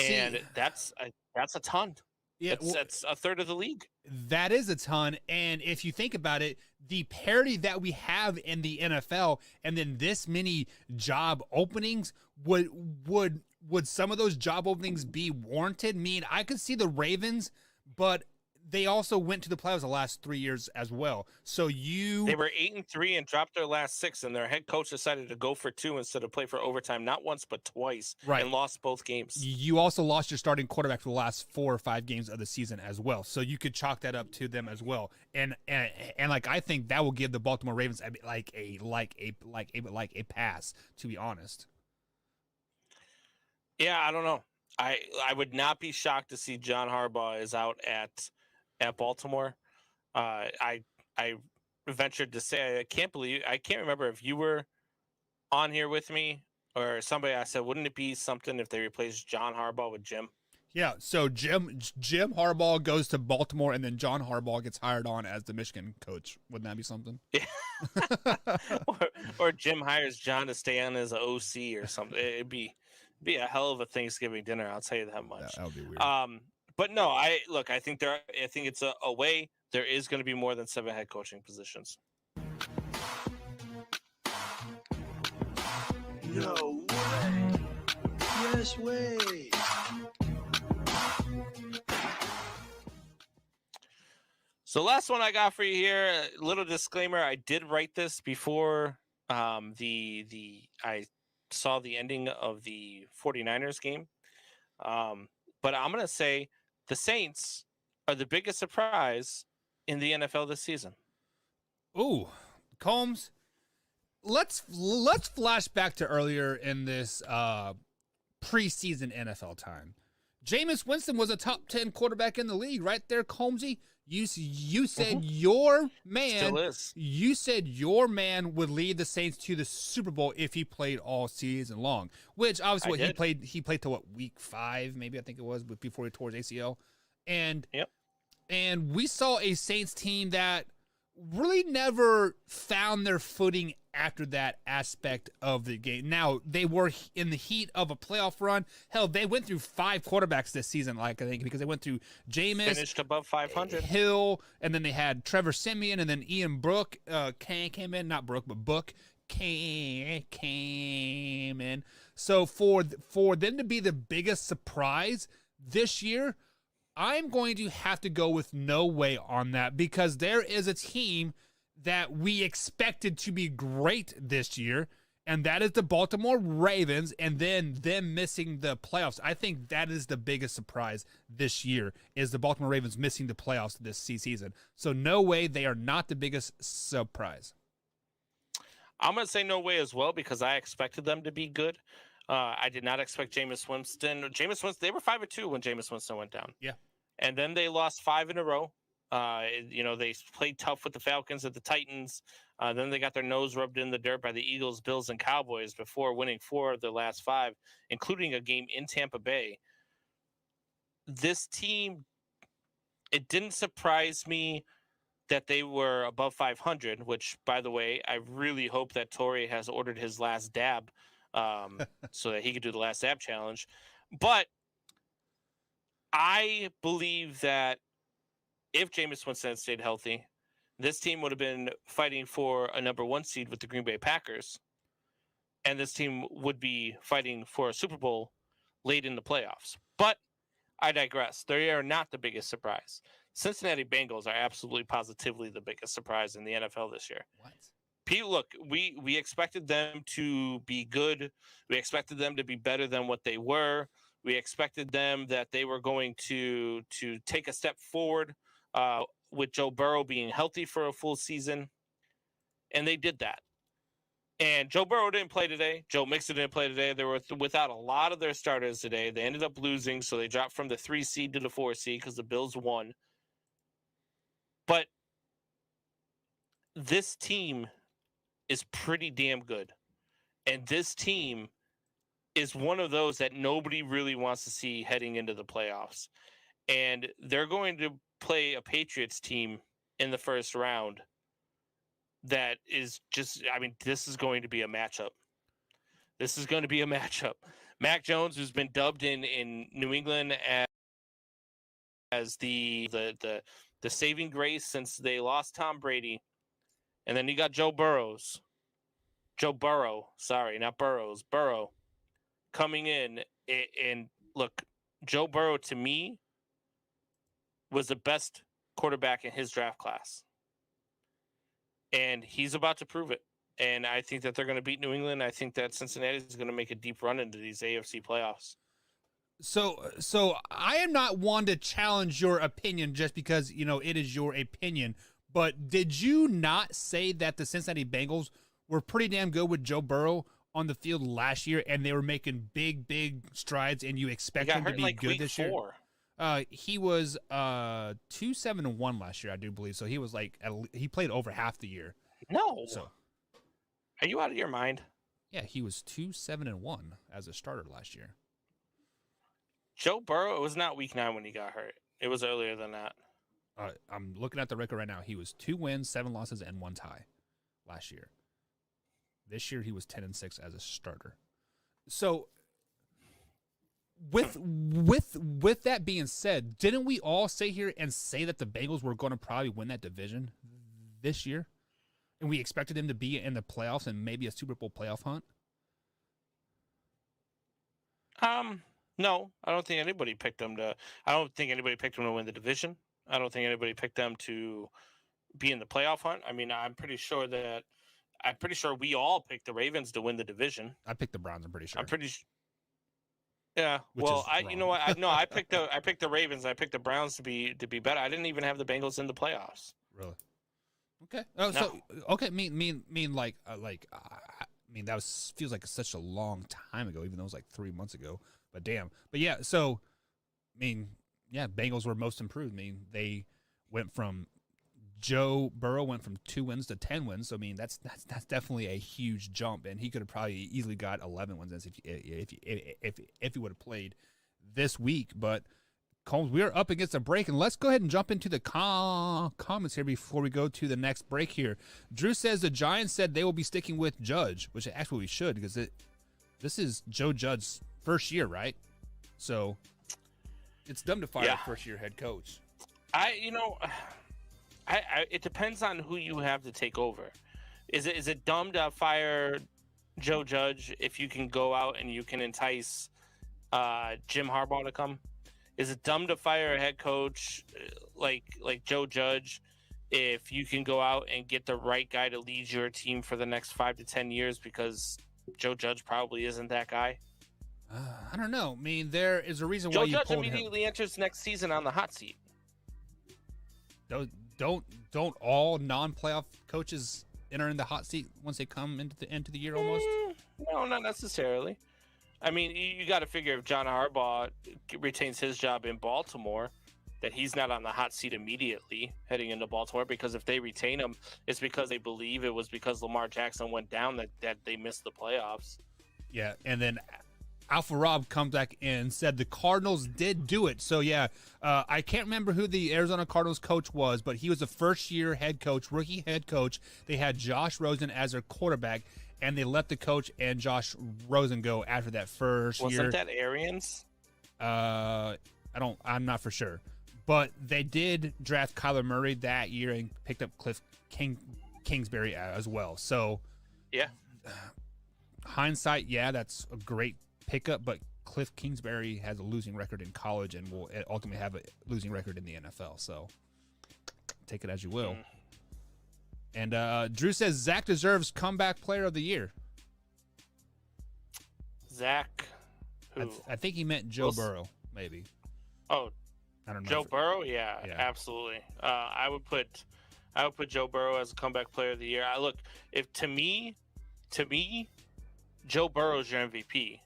And that's a ton. Yeah, that's a third of the league.
That is a ton. And if you think about it, the parity that we have in the NFL and then this many job openings, would some of those job openings be warranted? I mean, I could see the Ravens, but they also went to the playoffs the last 3 years as well. So they
were 8-3 and dropped their last 6, and their head coach decided to go for 2 instead of play for overtime, not once but twice, right, and lost both games.
You also lost your starting quarterback for the last 4 or 5 games of the season as well. So you could chalk that up to them as well. And like I think that will give the Baltimore Ravens like a pass, to be honest.
Yeah, I don't know. I would not be shocked to see John Harbaugh is out at Baltimore. I ventured to say I can't remember if you were on here with me or somebody. I said, wouldn't it be something if they replaced John Harbaugh with Jim? Yeah,
so Jim Harbaugh goes to Baltimore, and then John Harbaugh gets hired on as the Michigan coach. Wouldn't that be something?
Yeah. or Jim hires John to stay on as an OC or something. It'd be a hell of a Thanksgiving dinner. I'll tell you that much.
That would be weird.
But no, I think it's a way. There is going to be more than 7 head coaching positions.
No way. Yes way.
So last one I got for you here, a little disclaimer. I did write this before I saw the ending of the 49ers game. But I'm going to say the Saints are the biggest surprise in the NFL this season.
Ooh, Combs, let's flash back to earlier in this preseason NFL time. Jameis Winston was a top 10 quarterback in the league, right there, Combsy. You said your man.
Still is.
You said your man would lead the Saints to the Super Bowl if he played all season long. Which obviously he played to what, week 5, maybe I think it was, but before he tore his ACL. And we saw a Saints team that really never found their footing after that aspect of the game. Now, they were in the heat of a playoff run. Hell, they went through 5 quarterbacks this season, like I think, because they went through Jameis,
finished above 500,
Hill, and then they had Trevor Siemian, and then Ian Book came in. Not Brooke, but Book came in. So for them to be the biggest surprise this year, I'm going to have to go with no way on that, because there is a team that we expected to be great this year, and that is the Baltimore Ravens, and then them missing the playoffs. I think that is the biggest surprise this year, is the Baltimore Ravens missing the playoffs this season. So no way, they are not the biggest surprise.
I'm going to say no way as well, because I expected them to be good. I did not expect Jameis Winston. They were 5-2 when Jameis Winston went down.
Yeah.
And then they lost 5 in a row. They played tough with the Falcons and the Titans. Then they got their nose rubbed in the dirt by the Eagles, Bills, and Cowboys before winning 4 of their last 5, including a game in Tampa Bay. This team, it didn't surprise me that they were above 500, which, by the way, I really hope that Torrey has ordered his last dab so that he could do the last dab challenge. But I believe that if Jameis Winston had stayed healthy, this team would have been fighting for a number 1 seed with the Green Bay Packers, and this team would be fighting for a Super Bowl late in the playoffs. But I digress. They are not the biggest surprise. Cincinnati Bengals are absolutely positively the biggest surprise in the NFL this year.
What?
Pete, look, we expected them to be good. We expected them to be better than what they were. We expected them that they were going to take a step forward with Joe Burrow being healthy for a full season, and they did that. And Joe Burrow didn't play today. Joe Mixon didn't play today. They were without a lot of their starters today. They ended up losing, so they dropped from the 3 seed to the 4 seed because the Bills won. But this team is pretty damn good. And this team is one of those that nobody really wants to see heading into the playoffs. And they're going to play a Patriots team in the first round that is just, this is going to be a matchup. This is going to be a matchup. Mac Jones, who's been dubbed in New England as the saving grace since they lost Tom Brady. And then you got Joe Burrow, coming in. And look, Joe Burrow, to me, was the best quarterback in his draft class. And he's about to prove it. And I think that they're going to beat New England. I think that Cincinnati is going to make a deep run into these AFC playoffs.
So I am not one to challenge your opinion just because, it is your opinion. But did you not say that the Cincinnati Bengals were pretty damn good with Joe Burrow on the field last year, and they were making big strides, and you expect them to be good this year? He was 2-7-1 last year, I do believe. So he was he played over half the year.
No.
So
are you out of your mind?
Yeah, he was 2-7-1 as a starter last year.
Joe Burrow, it was not week 9 when he got hurt. It was earlier than that.
I'm looking at the record right now. He was 2 wins, 7 losses, and 1 tie last year. This year he was 10-6 as a starter. So with that being said, didn't we all sit here and say that the Bengals were going to probably win that division this year? And we expected them to be in the playoffs and maybe a Super Bowl playoff hunt?
No, I don't think anybody picked them to. I don't think anybody picked them to win the division. I don't think anybody picked them to be in the playoff hunt. I mean, I'm pretty sure we all picked the Ravens to win the division.
I picked the Browns. I'm pretty sure.
Yeah.
Which
Well,
is
you know what? I picked the Ravens. I picked the Browns to be better. I didn't even have the Bengals in the playoffs.
Really? Okay. Oh,
No.
so okay. Mean like that feels like such a long time ago, even though it was like 3 months ago. But damn. But yeah. So, Bengals were most improved. They went from Joe Burrow went from 2 wins to 10 wins. So that's definitely a huge jump, and he could have probably easily got 11 wins if he would have played this week. But Combs, we are up against a break, and let's go ahead and jump into the comments here before we go to the next break here. Drew says the Giants said they will be sticking with Judge, which actually we should, because this is Joe Judge's first year, right? So it's dumb to fire a first-year head coach.
It depends on who you have to take over. Is it dumb to fire Joe Judge if you can go out and you can entice Jim Harbaugh to come? Is it dumb to fire a head coach like Joe Judge if you can go out and get the right guy to lead your team for the next 5 to 10 years because Joe Judge probably isn't that guy?
I don't know. There is a reason
Joe
why you
Judge
pulled
immediately enters next season on the hot seat.
Don't all non-playoff coaches enter in the hot seat once they come into the end of the year almost?
No, not necessarily. You got to figure if John Harbaugh retains his job in Baltimore, that he's not on the hot seat immediately heading into Baltimore, because if they retain him, it's because they believe it was because Lamar Jackson went down that they missed the playoffs.
Yeah, and then Alpha Rob comes back and said the Cardinals did do it. So, I can't remember who the Arizona Cardinals coach was, but he was a first-year head coach, rookie head coach. They had Josh Rosen as their quarterback, and they let the coach and Josh Rosen go after that first year.
Wasn't that Arians?
I'm not for sure. But they did draft Kyler Murray that year and picked up Cliff Kingsbury as well. So,
yeah.
Hindsight, that's a great pickup, but Cliff Kingsbury has a losing record in college and will ultimately have a losing record in the NFL. So take it as you will. And Drew says Zach deserves comeback player of the year.
Zach, who?
I think he meant Joe Burrow, maybe.
Oh,
I don't know.
Joe Burrow, yeah, absolutely. I would put Joe Burrow as a comeback player of the year. If to me, Joe Burrow is your MVP.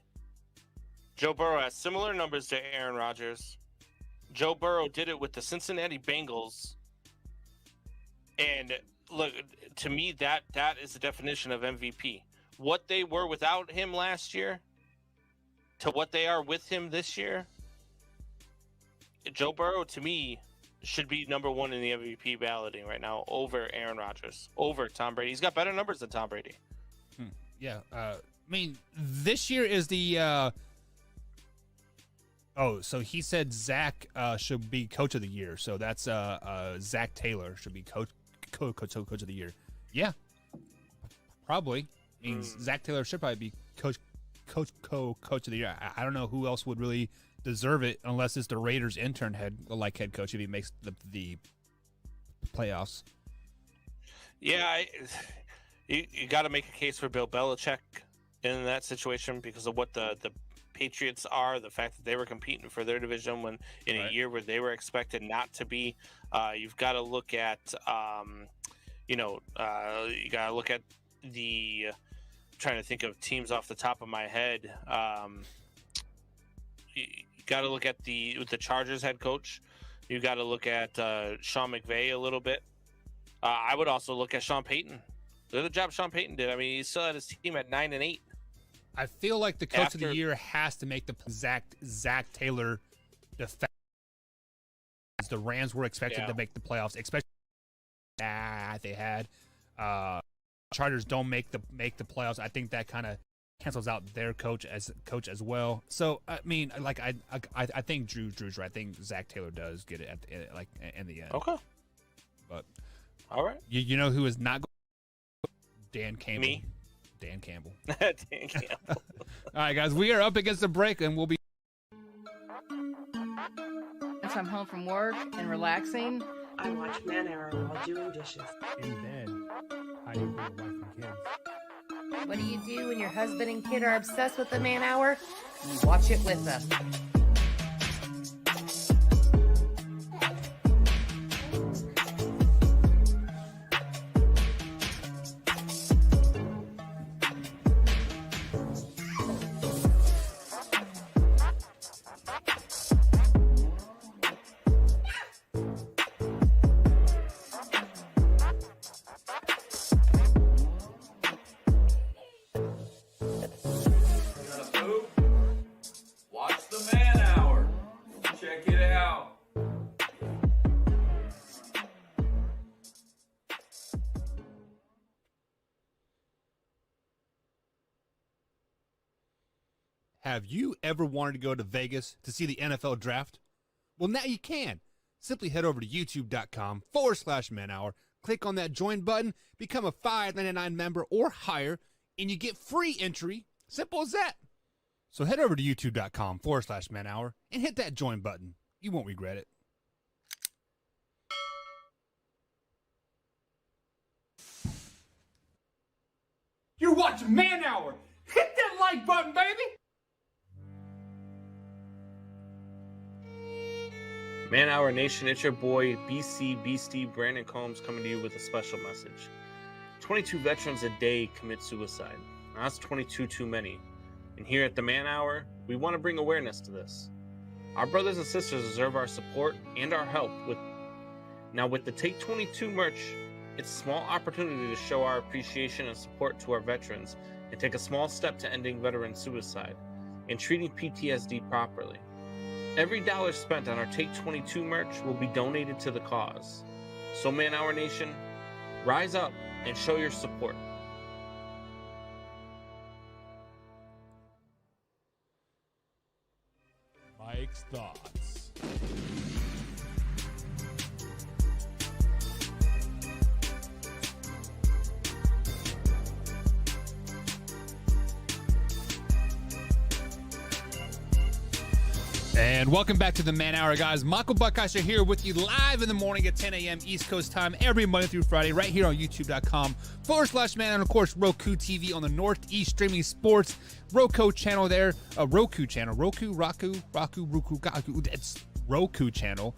Joe Burrow has similar numbers to Aaron Rodgers. Joe Burrow did it with the Cincinnati Bengals. And look, to me, that is the definition of MVP. What they were without him last year to what they are with him this year, Joe Burrow, to me, should be number one in the MVP balloting right now over Aaron Rodgers, over Tom Brady. He's got better numbers than Tom Brady.
Yeah. This year is the so he said Zach should be coach of the year. So that's Zach Taylor should be coach of the year. Yeah, probably. Zach Taylor should probably be coach of the year. I don't know who else would really deserve it unless it's the Raiders intern head coach if he makes the playoffs.
Yeah, you got to make a case for Bill Belichick in that situation because of what the Patriots are, the fact that they were competing for their division when in a year where they were expected not to be. You've got to look at, you got to look at trying to think of teams off the top of my head. You got to look at the Chargers head coach. You got to look at Sean McVay a little bit. I would also look at Sean Payton. Look at the job Sean Payton did. He still had his team at 9-8. I
feel like the coach of the year has to make the Zach Taylor defense. The Rams were expected to make the playoffs, especially they had. Chargers don't make the playoffs. I think that kind of cancels out their coach as well. So I think Drew's right. I think Zach Taylor does get it in the end.
Okay.
But
all right.
You know who is not going? Dan Campbell.
Me.
Dan Campbell.
Dan Campbell.
All right, guys, we are up against the break, and we'll be.
once I'm home from work and relaxing,
I watch Man Hour while doing dishes.
In bed, hiding from the wife and kids.
what do you do when your husband and kid are obsessed with the man hour? You watch it with them.
Watch the Man Hour. Check it out.
Have you ever wanted to go to Vegas to see the NFL draft? Well, now you can. Simply head over to youtube.com/manhour, click on that join button, become a $5.99 member or higher, and you get free entry. Simple as that. So head over to youtube.com/manhour and hit that join button. You won't regret it.
You're watching Man Hour. Hit that like button, baby.
Man Hour Nation, it's your boy BC Beastie Brandon Combs coming to you with a special message. 22 veterans a day commit suicide. Now, that's 22 too many. And here at the Man Hour, we want to bring awareness to this. Our brothers and sisters deserve our support and our help. With the Take 22 merch, it's a small opportunity to show our appreciation and support to our veterans and take a small step to ending veteran suicide and treating PTSD properly. Every dollar spent on our Take 22 merch will be donated to the cause. So Man Hour Nation, rise up and show your support.
Mike's thoughts.
And welcome back to the Man Hour, guys. Michael Buckeyser here with you live in the morning at 10 a.m. East Coast time every Monday through Friday right here on youtube.com/man, and of course Roku TV on the Northeast Streaming Sports Roku channel there. Roku channel. Roku, it's Roku channel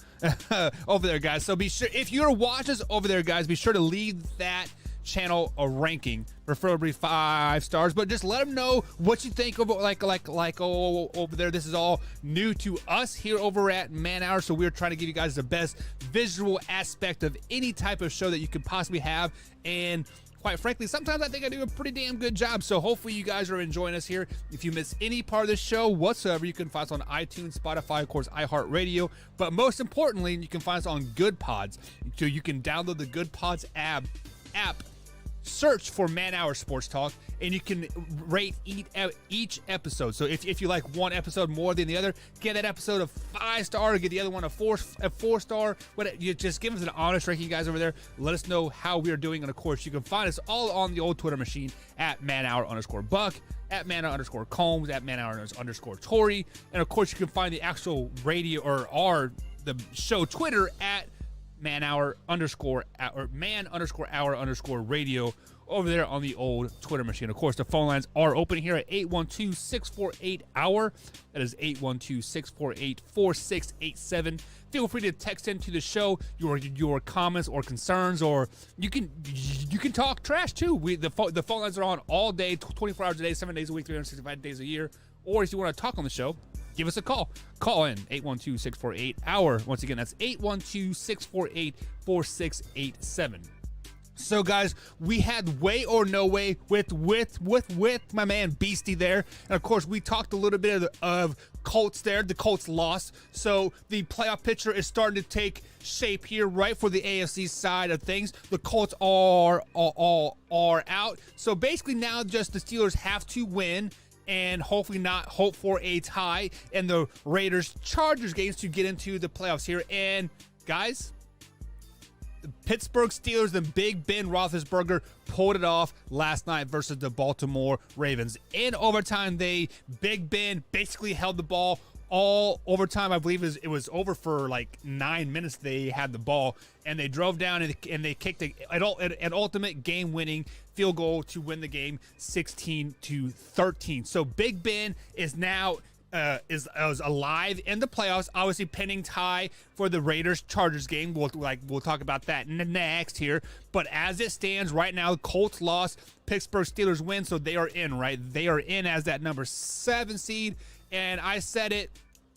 over there, guys. So be sure, if you're watching us over there, guys, be sure to leave that channel a ranking, preferably 5 stars, but just let them know what you think of over there. This is all new to us here over at Man Hour, so we're trying to give you guys the best visual aspect of any type of show that you could possibly have, and quite frankly, sometimes I think I do a pretty damn good job. So hopefully you guys are enjoying us here. If you miss any part of the show whatsoever, you can find us on iTunes, Spotify, of course, iHeartRadio. But most importantly, you can find us on Good Pods. So you can download the Good Pods app, search for Man Hour Sports Talk, and you can rate each episode. So if you like one episode more than the other, get that episode a 5 star, get the other one a 4 star. You just give us an honest ranking, guys, over there. Let us know how we are doing, and of course, you can find us all on the old Twitter machine at manhour_Buck, at manhour_Combs, at manhour_Tori, and of course, you can find the actual radio or the show Twitter at man_hour_radio over there on the old Twitter machine. Of course, the phone lines are open here at 812-648-HOUR. That is 812-648-4687. Feel free to text into the show your comments or concerns, or you can talk trash too. The phone lines are on all day, 24 hours a day, 7 days a week, 365 days a year. Or if you want to talk on the show, give us a call. Call in 812-648-HOUR. Once again, that's 812-648-4687. So, guys, we had Way or No Way with my man Beastie there, and of course we talked a little bit of Colts there. The Colts lost, so the playoff picture is starting to take shape here, right, for the AFC side of things. The Colts are out, so basically now just the Steelers have to win and hopefully not hope for a tie in the Raiders-Chargers games to get into the playoffs here. And guys, the Pittsburgh Steelers and Big Ben Roethlisberger pulled it off last night versus the Baltimore Ravens. In overtime, Big Ben basically held the ball all overtime. I believe it was over for like 9 minutes. They had the ball and they drove down and they kicked an ultimate game-winning field goal to win the game 16-13. So Big Ben is now is alive in the playoffs. Obviously, pending tie for the Raiders-Chargers game. We'll talk about that next here. But as it stands right now, Colts lost, Pittsburgh Steelers win, so they are in. Right, they are in as that number 7 seed. And I said it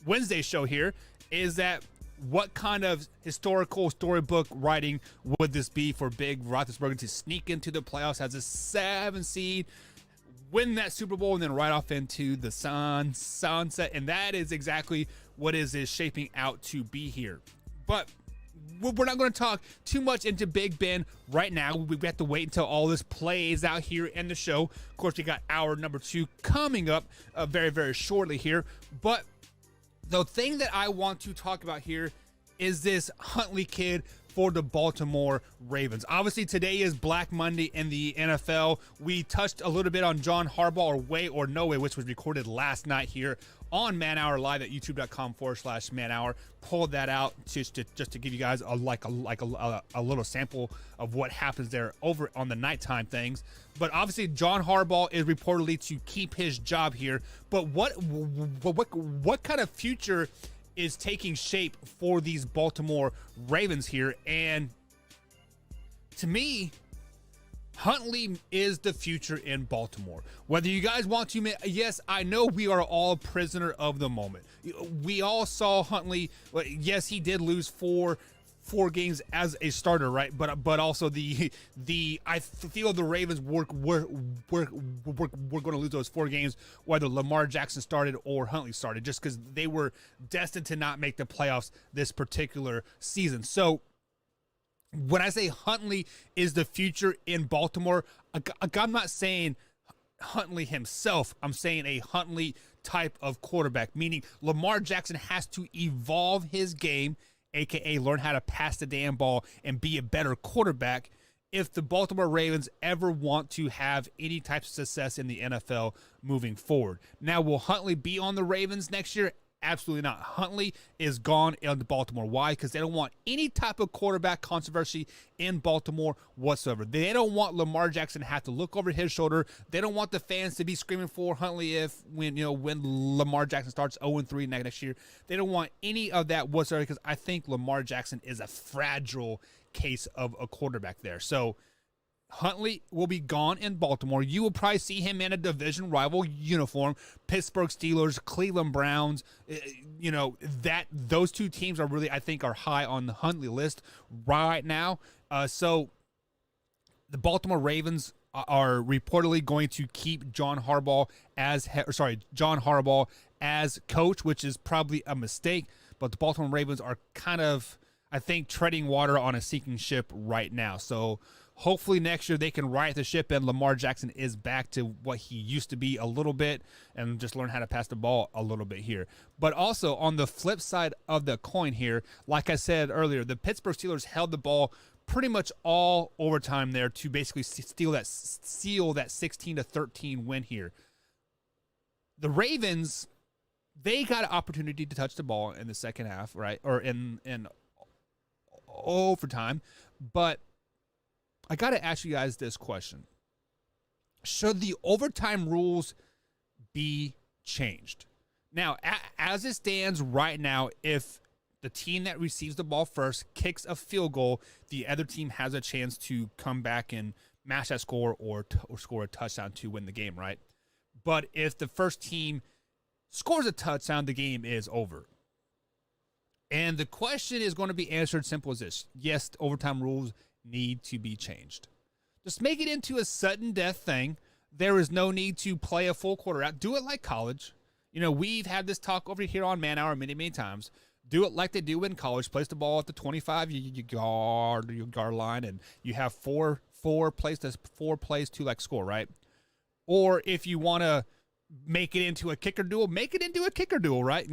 Wednesday show here is that what kind of historical storybook writing would this be for Big Roethlisberger to sneak into the playoffs as a 7 seed? Win that Super Bowl and then right off into the sunset, and that is exactly what is shaping out to be here. But we're not going to talk too much into Big Ben right now. We have to wait until all this plays out here in the show. Of course, we got hour number 2 coming up very, very shortly here. But the thing that I want to talk about here is this Huntley kid for the Baltimore Ravens. Obviously, today is Black Monday in the NFL. We touched a little bit on John Harbaugh, or Way or No Way, which was recorded last night here on Man Hour Live at youtube.com/Man Hour. Pulled that out just to give you guys a little sample of what happens there over on the nighttime things. But obviously, John Harbaugh is reportedly to keep his job here. But what kind of future is taking shape for these Baltimore Ravens here? And to me, Huntley is the future in Baltimore. Whether you guys want to, yes, I know we are all a prisoner of the moment. We all saw Huntley. Yes, he did lose four games as a starter, right? But also I feel the Ravens we're going to lose those 4 games whether Lamar Jackson started or Huntley started, just because they were destined to not make the playoffs this particular season. So when I say Huntley is the future in Baltimore, I'm not saying Huntley himself. I'm saying a Huntley type of quarterback, meaning Lamar Jackson has to evolve his game, aka learn how to pass the damn ball and be a better quarterback, if the Baltimore Ravens ever want to have any type of success in the NFL moving forward. Now, will Huntley be on the Ravens next year? Absolutely not. Huntley is gone in Baltimore. Why? Because they don't want any type of quarterback controversy in Baltimore whatsoever. They don't want Lamar Jackson to have to look over his shoulder. They don't want the fans to be screaming for Huntley when Lamar Jackson starts 0-3 next year. They don't want any of that whatsoever, because I think Lamar Jackson is a fragile case of a quarterback there. So Huntley will be gone in Baltimore. You will probably see him in a division rival uniform. Pittsburgh Steelers, Cleveland Browns. Those 2 teams are really, I think, are high on the Huntley list right now. So the Baltimore Ravens are reportedly going to keep John Harbaugh as coach, which is probably a mistake. But the Baltimore Ravens are kind of, I think, treading water on a sinking ship right now. So hopefully next year they can right the ship and Lamar Jackson is back to what he used to be a little bit and just learn how to pass the ball a little bit here. But also on the flip side of the coin here, like I said earlier, the Pittsburgh Steelers held the ball pretty much all overtime there to basically seal that 16-13 win here. The Ravens, they got an opportunity to touch the ball in the second half, right? Or in overtime, but I got to ask you guys this question. Should the overtime rules be changed? Now, as it stands right now, if the team that receives the ball first kicks a field goal, the other team has a chance to come back and match that score or score a touchdown to win the game, right? But if the first team scores a touchdown, the game is over. And the question is going to be answered simple as this. Yes, the overtime rules need to be changed. Just make it into a sudden death thing. There is no need to play a full quarter out. Do it like college. We've had this talk over here on Man Hour many, many times. Do it like they do in college. Place the ball at the 25 yard line, and you have four plays to score, right? Or if you want to make it into a kicker duel, make it into a kicker duel, right?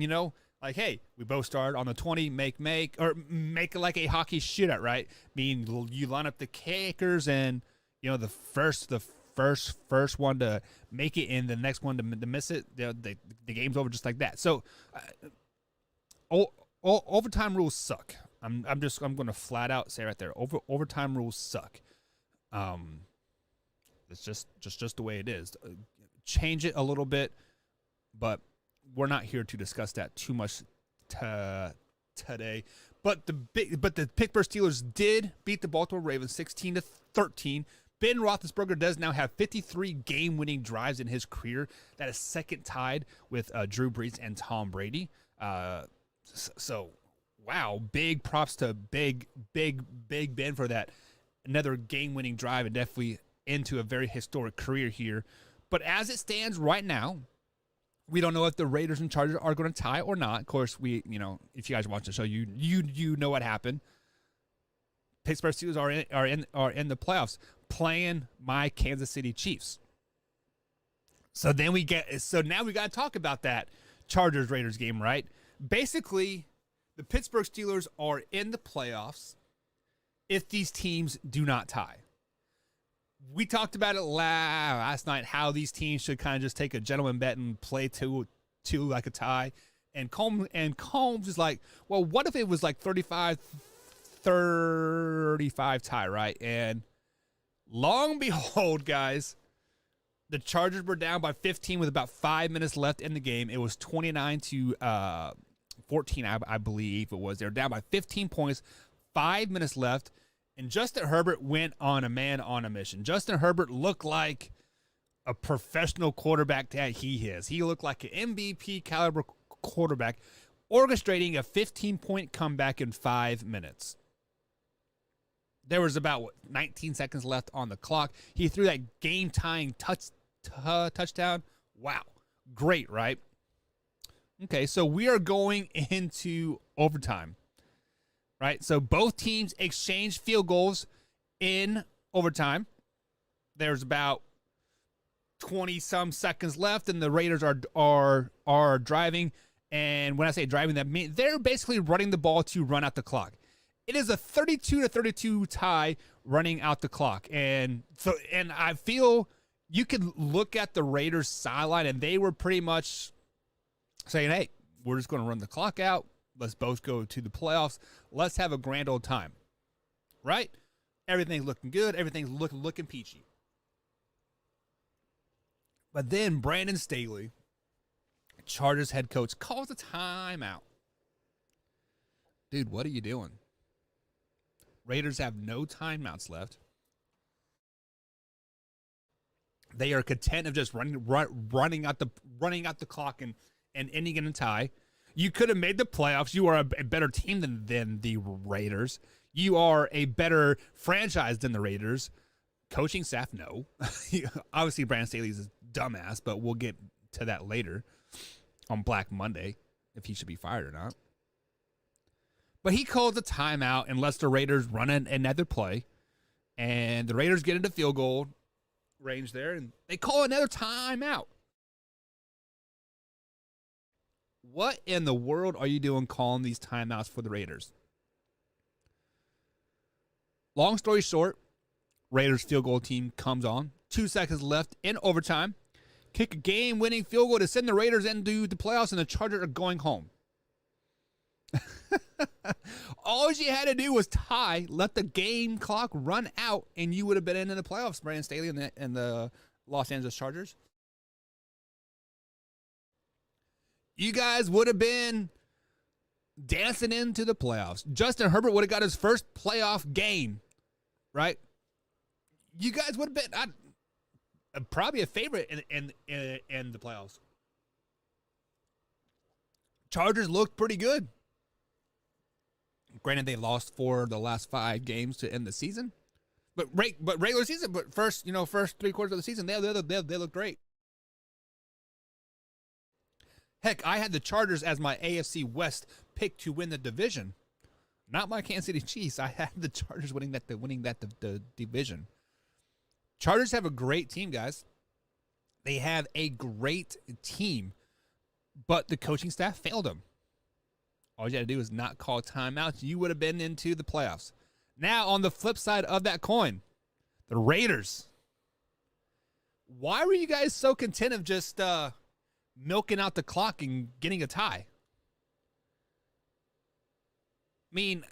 Like, hey, we both start on the 20, make it like a hockey shootout, right? Meaning you line up the kickers and, the first one to make it and the next one to miss it, the game's over just like that. So overtime rules suck. I'm going to flat out say right there, overtime rules suck. It's just the way it is. Change it a little bit, but we're not here to discuss that too much today. But the Pittsburgh Steelers did beat the Baltimore Ravens 16-13. Ben Roethlisberger does now have 53 game-winning drives in his career. That is second tied with Drew Brees and Tom Brady. So, wow, big props to big Ben for that. Another game-winning drive and definitely into a very historic career here. But as it stands right now, we don't know if the Raiders and Chargers are going to tie or not. Of course, if you guys watch the show, you know what happened. Pittsburgh Steelers are in the playoffs playing my Kansas City Chiefs. So now we got to talk about that Chargers Raiders game, right? Basically, the Pittsburgh Steelers are in the playoffs if these teams do not tie. We talked about it last night, how these teams should kind of just take a gentleman bet and play two like a tie. And Combs is like, well, what if it was like 35 tie, right? And long and behold, guys, the Chargers were down by 15 with about 5 minutes left in the game. It was 29-14, I believe it was. They were down by 15 points, 5 minutes left. And Justin Herbert went on a mission. Justin Herbert looked like a professional quarterback that he is. He looked like an MVP caliber quarterback, orchestrating a 15-point comeback in 5 minutes. There was about 19 seconds left on the clock. He threw that game-tying touchdown. Wow. Great, right? Okay, so we are going into overtime. Right, so both teams exchanged field goals in overtime. There's about 20-some seconds left, and the Raiders are driving. And when I say driving, that means they're basically running the ball to run out the clock. It is a 32-32 tie running out the clock, and I feel you could look at the Raiders sideline, and they were pretty much saying, "Hey, we're just going to run the clock out. Let's both go to the playoffs. Let's have a grand old time." Right? Everything's looking good. Everything's looking peachy. But then Brandon Staley, Chargers head coach, calls a timeout. Dude, what are you doing? Raiders have no timeouts left. They are content of just running out the clock and ending in a tie. You could have made the playoffs. You are a better team than the Raiders. You are a better franchise than the Raiders. Coaching staff, no. Obviously, Brandon Staley's a dumbass, but we'll get to that later on Black Monday, if he should be fired or not. But he calls a timeout and lets the Raiders run another play. And the Raiders get into field goal range there, and they call another timeout. What in the world are you doing calling these timeouts for the Raiders? Long story short, Raiders field goal team comes on. 2 seconds left in overtime. Kick a game-winning field goal to send the Raiders into the playoffs, and the Chargers are going home. All you had to do was tie, let the game clock run out, and you would have been in the playoffs, Brandon Staley and the Los Angeles Chargers. You guys would have been dancing into the playoffs. Justin Herbert would have got his first playoff game, right? You guys would have been probably a favorite in the playoffs. Chargers looked pretty good. Granted, they lost 4 of the last 5 games to end the season, but regular season. But first 3 quarters of the season, they look great. Heck, I had the Chargers as my AFC West pick to win the division, not my Kansas City Chiefs. I had the Chargers winning that the division. Chargers have a great team, guys. They have a great team, but the coaching staff failed them. All you had to do is not call timeouts. You would have been into the playoffs. Now, on the flip side of that coin, the Raiders why were you guys so content of just milking out the clock and getting a tie? I mean,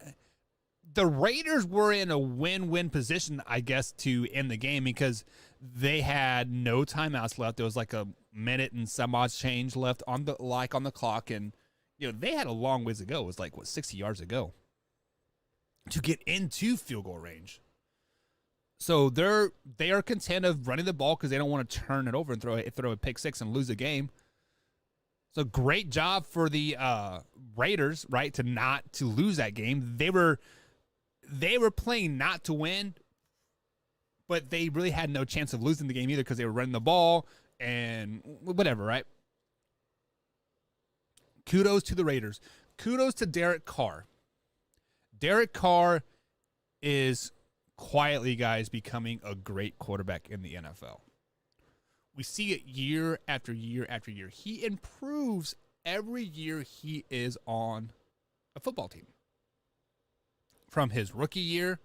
the Raiders were in a win-win position, I guess, to end the game because they had no timeouts left. There was like a minute and some odd change left on the clock, and they had a long ways to go. It was like 60 yards to go to get into field goal range. So they are content of running the ball because they don't want to turn it over and throw a pick six and lose a game. So great job for the Raiders, right, to lose that game. They were playing not to win, but they really had no chance of losing the game either because they were running the ball and whatever, right? Kudos to the Raiders. Kudos to Derek Carr. Derek Carr is quietly, guys, becoming a great quarterback in the NFL. We see it year after year after year. He improves every year he is on a football team. From his rookie year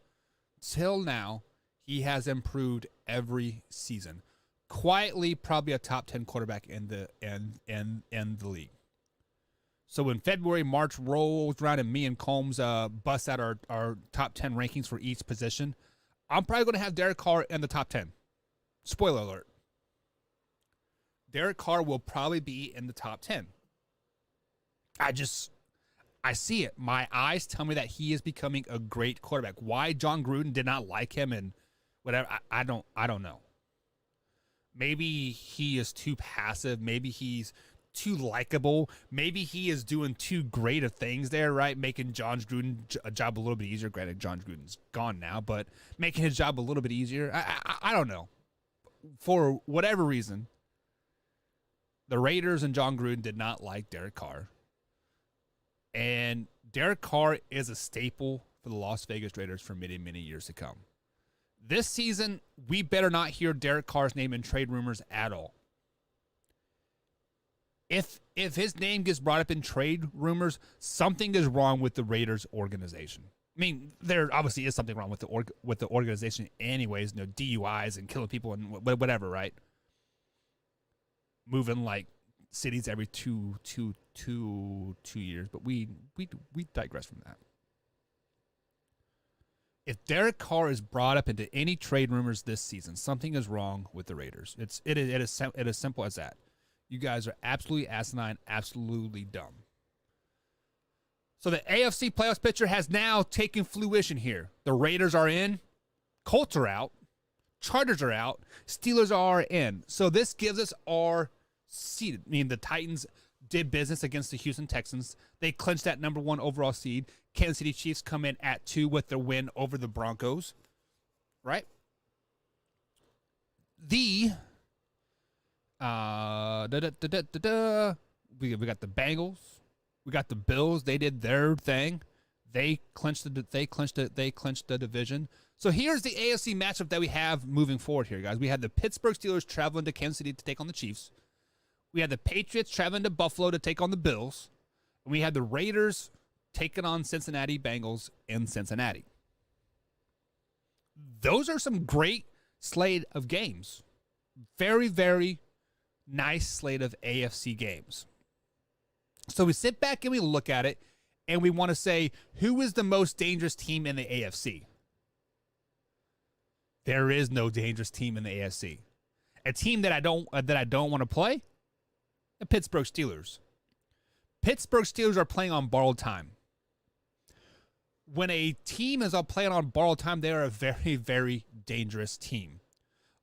till now, he has improved every season. Quietly, probably a top 10 quarterback in the league. So when February, March rolls around and me and Combs bust out our top 10 rankings for each position, I'm probably going to have Derek Carr in the top 10. Spoiler alert. Derek Carr will probably be in the top 10. I see it. My eyes tell me that he is becoming a great quarterback. Why John Gruden did not like him and whatever, I don't know. Maybe he is too passive. Maybe he's too likable. Maybe he is doing too great of things there, right? Making John Gruden a job a little bit easier. Granted, John Gruden's gone now, but making his job a little bit easier. I don't know. For whatever reason, the Raiders and John Gruden did not like Derek Carr. And Derek Carr is a staple for the Las Vegas Raiders for many, many years to come. This season, we better not hear Derek Carr's name in trade rumors at all. If his name gets brought up in trade rumors, something is wrong with the Raiders organization. I mean, there obviously is something wrong with the organization anyways, DUIs and killing people and whatever, right? Moving like cities every two years, but we digress from that. If Derek Carr is brought up into any trade rumors this season, something is wrong with the Raiders. It is simple as that. You guys are absolutely asinine, absolutely dumb. So the AFC playoffs picture has now taken fruition here. The Raiders are in, Colts are out, Chargers are out, Steelers are in. So this gives us our seed. I mean, the Titans did business against the Houston Texans. They clinched that number 1 overall seed. Kansas City Chiefs come in at 2 with their win over the Broncos. Right? We got the Bengals. We got the Bills. They did their thing. They clinched the division. So here's the AFC matchup that we have moving forward here, guys. We had the Pittsburgh Steelers traveling to Kansas City to take on the Chiefs. We had the Patriots traveling to Buffalo to take on the Bills. And we had the Raiders taking on Cincinnati Bengals in Cincinnati. Those are some great slate of games. Very, very nice slate of AFC games. So we sit back and we look at it and we want to say, who is the most dangerous team in the AFC? There is no dangerous team in the AFC. A team that I don't want to play? The Pittsburgh Steelers. Pittsburgh Steelers are playing on borrowed time. When a team is playing on borrowed time, they are a very, very dangerous team.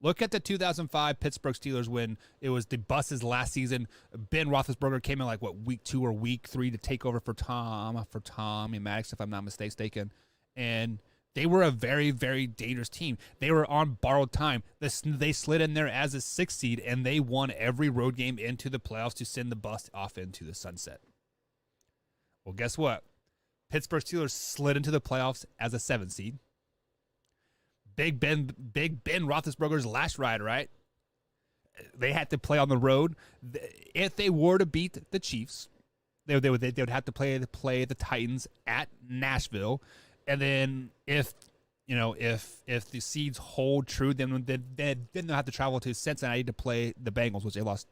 Look at the 2005 Pittsburgh Steelers when it was the Buses last season. Ben Roethlisberger came in week 2 or week 3 to take over for Tommy Maddox, if I'm not mistaken. And they were a very, very dangerous team. They were on borrowed time. They slid in there as a 6th seed, and they won every road game into the playoffs to send the bus off into the sunset. Well, guess what? Pittsburgh Steelers slid into the playoffs as a 7th seed. Big Ben Roethlisberger's last ride, right? They had to play on the road. If they were to beat the Chiefs, they would have to play the Titans at Nashville. And then if you know, if the seeds hold true, then they'll have to travel to Cincinnati to play the Bengals, which they lost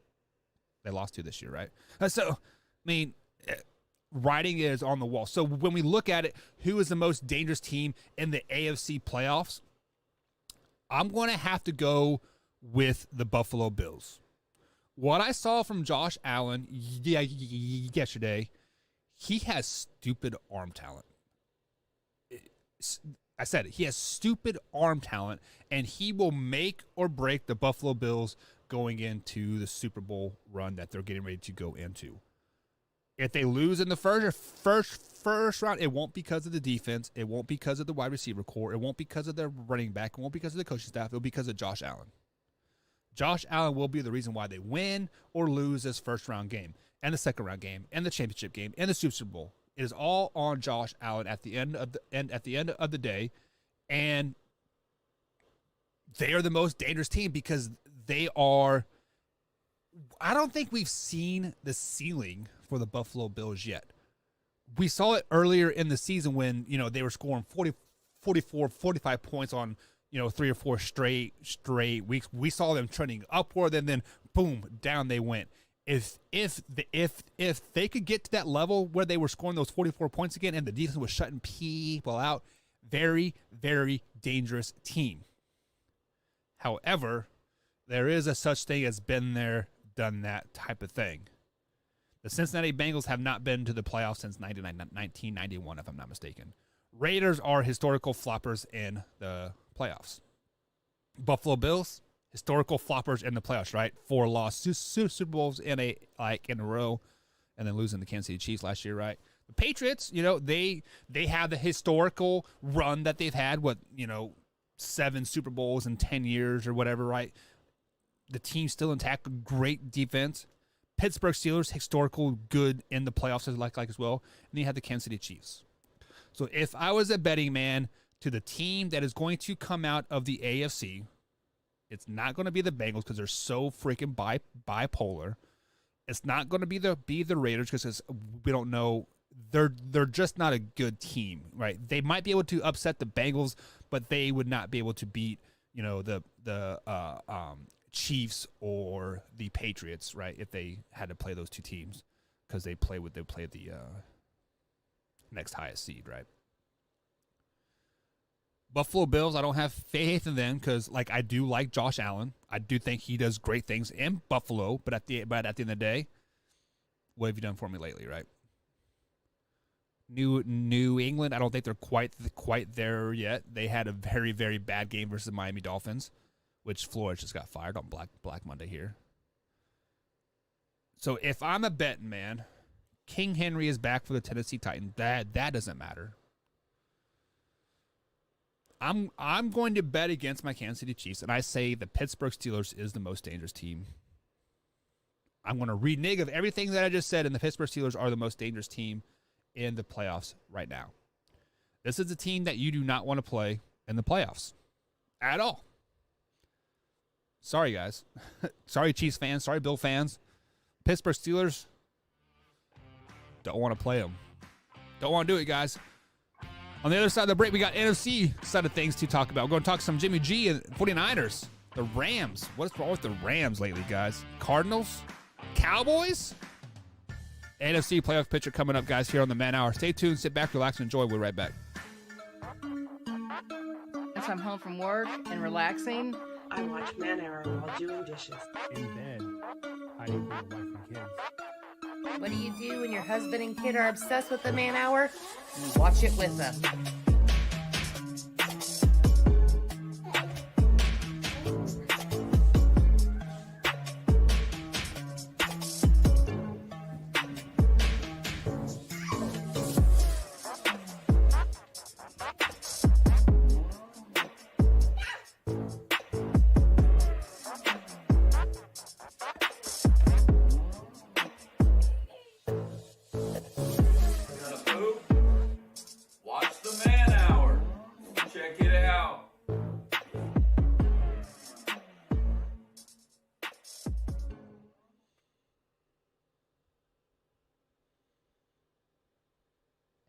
to this year, right? So, I mean, writing is on the wall. So when we look at it, who is the most dangerous team in the AFC playoffs? I'm going to have to go with the Buffalo Bills. What I saw from Josh Allen yesterday, he has stupid arm talent. I said it. He has stupid arm talent, and he will make or break the Buffalo Bills going into the Super Bowl run that they're getting ready to go into. If they lose in the first round, it won't because of the defense. It won't because of the wide receiver core. It won't because of their running back. It won't because of the coaching staff. It'll be because of Josh Allen. Josh Allen will be the reason why they win or lose this first round game and the second round game and the championship game and the Super Bowl. It is all on Josh Allen at the end of the day, and they are the most dangerous team because they are. I don't think we've seen the ceiling for the Buffalo Bills yet. We saw it earlier in the season when, you know, they were scoring 40, 44, 45 points on, you know, 3 or 4 straight weeks. We saw them trending upward, and then boom, down they went. If they could get to that level where they were scoring those 44 points again and the defense was shutting people out, very, very dangerous team. However, there is a such thing as been there, done that type of thing. The Cincinnati Bengals have not been to the playoffs since 1991, if I'm not mistaken. Raiders are historical floppers in the playoffs. Buffalo Bills, historical floppers in the playoffs, right? 4 lost Super Bowls in a row, and then losing the Kansas City Chiefs last year, right? The Patriots, you know, they have the historical run that they've had, 7 Super Bowls in 10 years or whatever, right? The team's still intact, great defense. Pittsburgh Steelers, historical good in the playoffs like as well. And then you have the Kansas City Chiefs. So if I was a betting man to the team that is going to come out of the AFC, it's not going to be the Bengals because they're so freaking bipolar. It's not going to be the Raiders because we don't know. They're just not a good team, right? They might be able to upset the Bengals, but they would not be able to beat, you know, the Chiefs or the Patriots, right? If they had to play those two teams, because they play the next highest seed, right? Buffalo Bills, I don't have faith in them because, like, I do like Josh Allen. I do think he does great things in Buffalo, but at the end of the day, what have you done for me lately, right? New England, I don't think they're quite there yet. They had a very, very bad game versus the Miami Dolphins, which Flores just got fired on Black Monday here. So if I'm a betting man, King Henry is back for the Tennessee Titans. That doesn't matter. I'm going to bet against my Kansas City Chiefs, and I say the Pittsburgh Steelers is the most dangerous team. I'm going to renege of everything that I just said, and the Pittsburgh Steelers are the most dangerous team in the playoffs right now. This is a team that you do not want to play in the playoffs at all. Sorry, guys. Sorry, Chiefs fans. Sorry, Bill fans. Pittsburgh Steelers, don't want to play them. Don't want to do it, guys. On the other side of the break, we got NFC side of things to talk about. We're going to talk some Jimmy G and 49ers. The Rams. What's wrong with the Rams lately, guys? Cardinals? Cowboys? NFC playoff picture coming up, guys, here on the Man Hour. Stay tuned, sit back, relax, and enjoy. We'll be right back.
If I'm home from work and relaxing,
I watch Man Hour while doing dishes.
In bed, hiding from your wife and kids.
what do you do when your husband and kid are obsessed with the Man Hour? You watch it with them.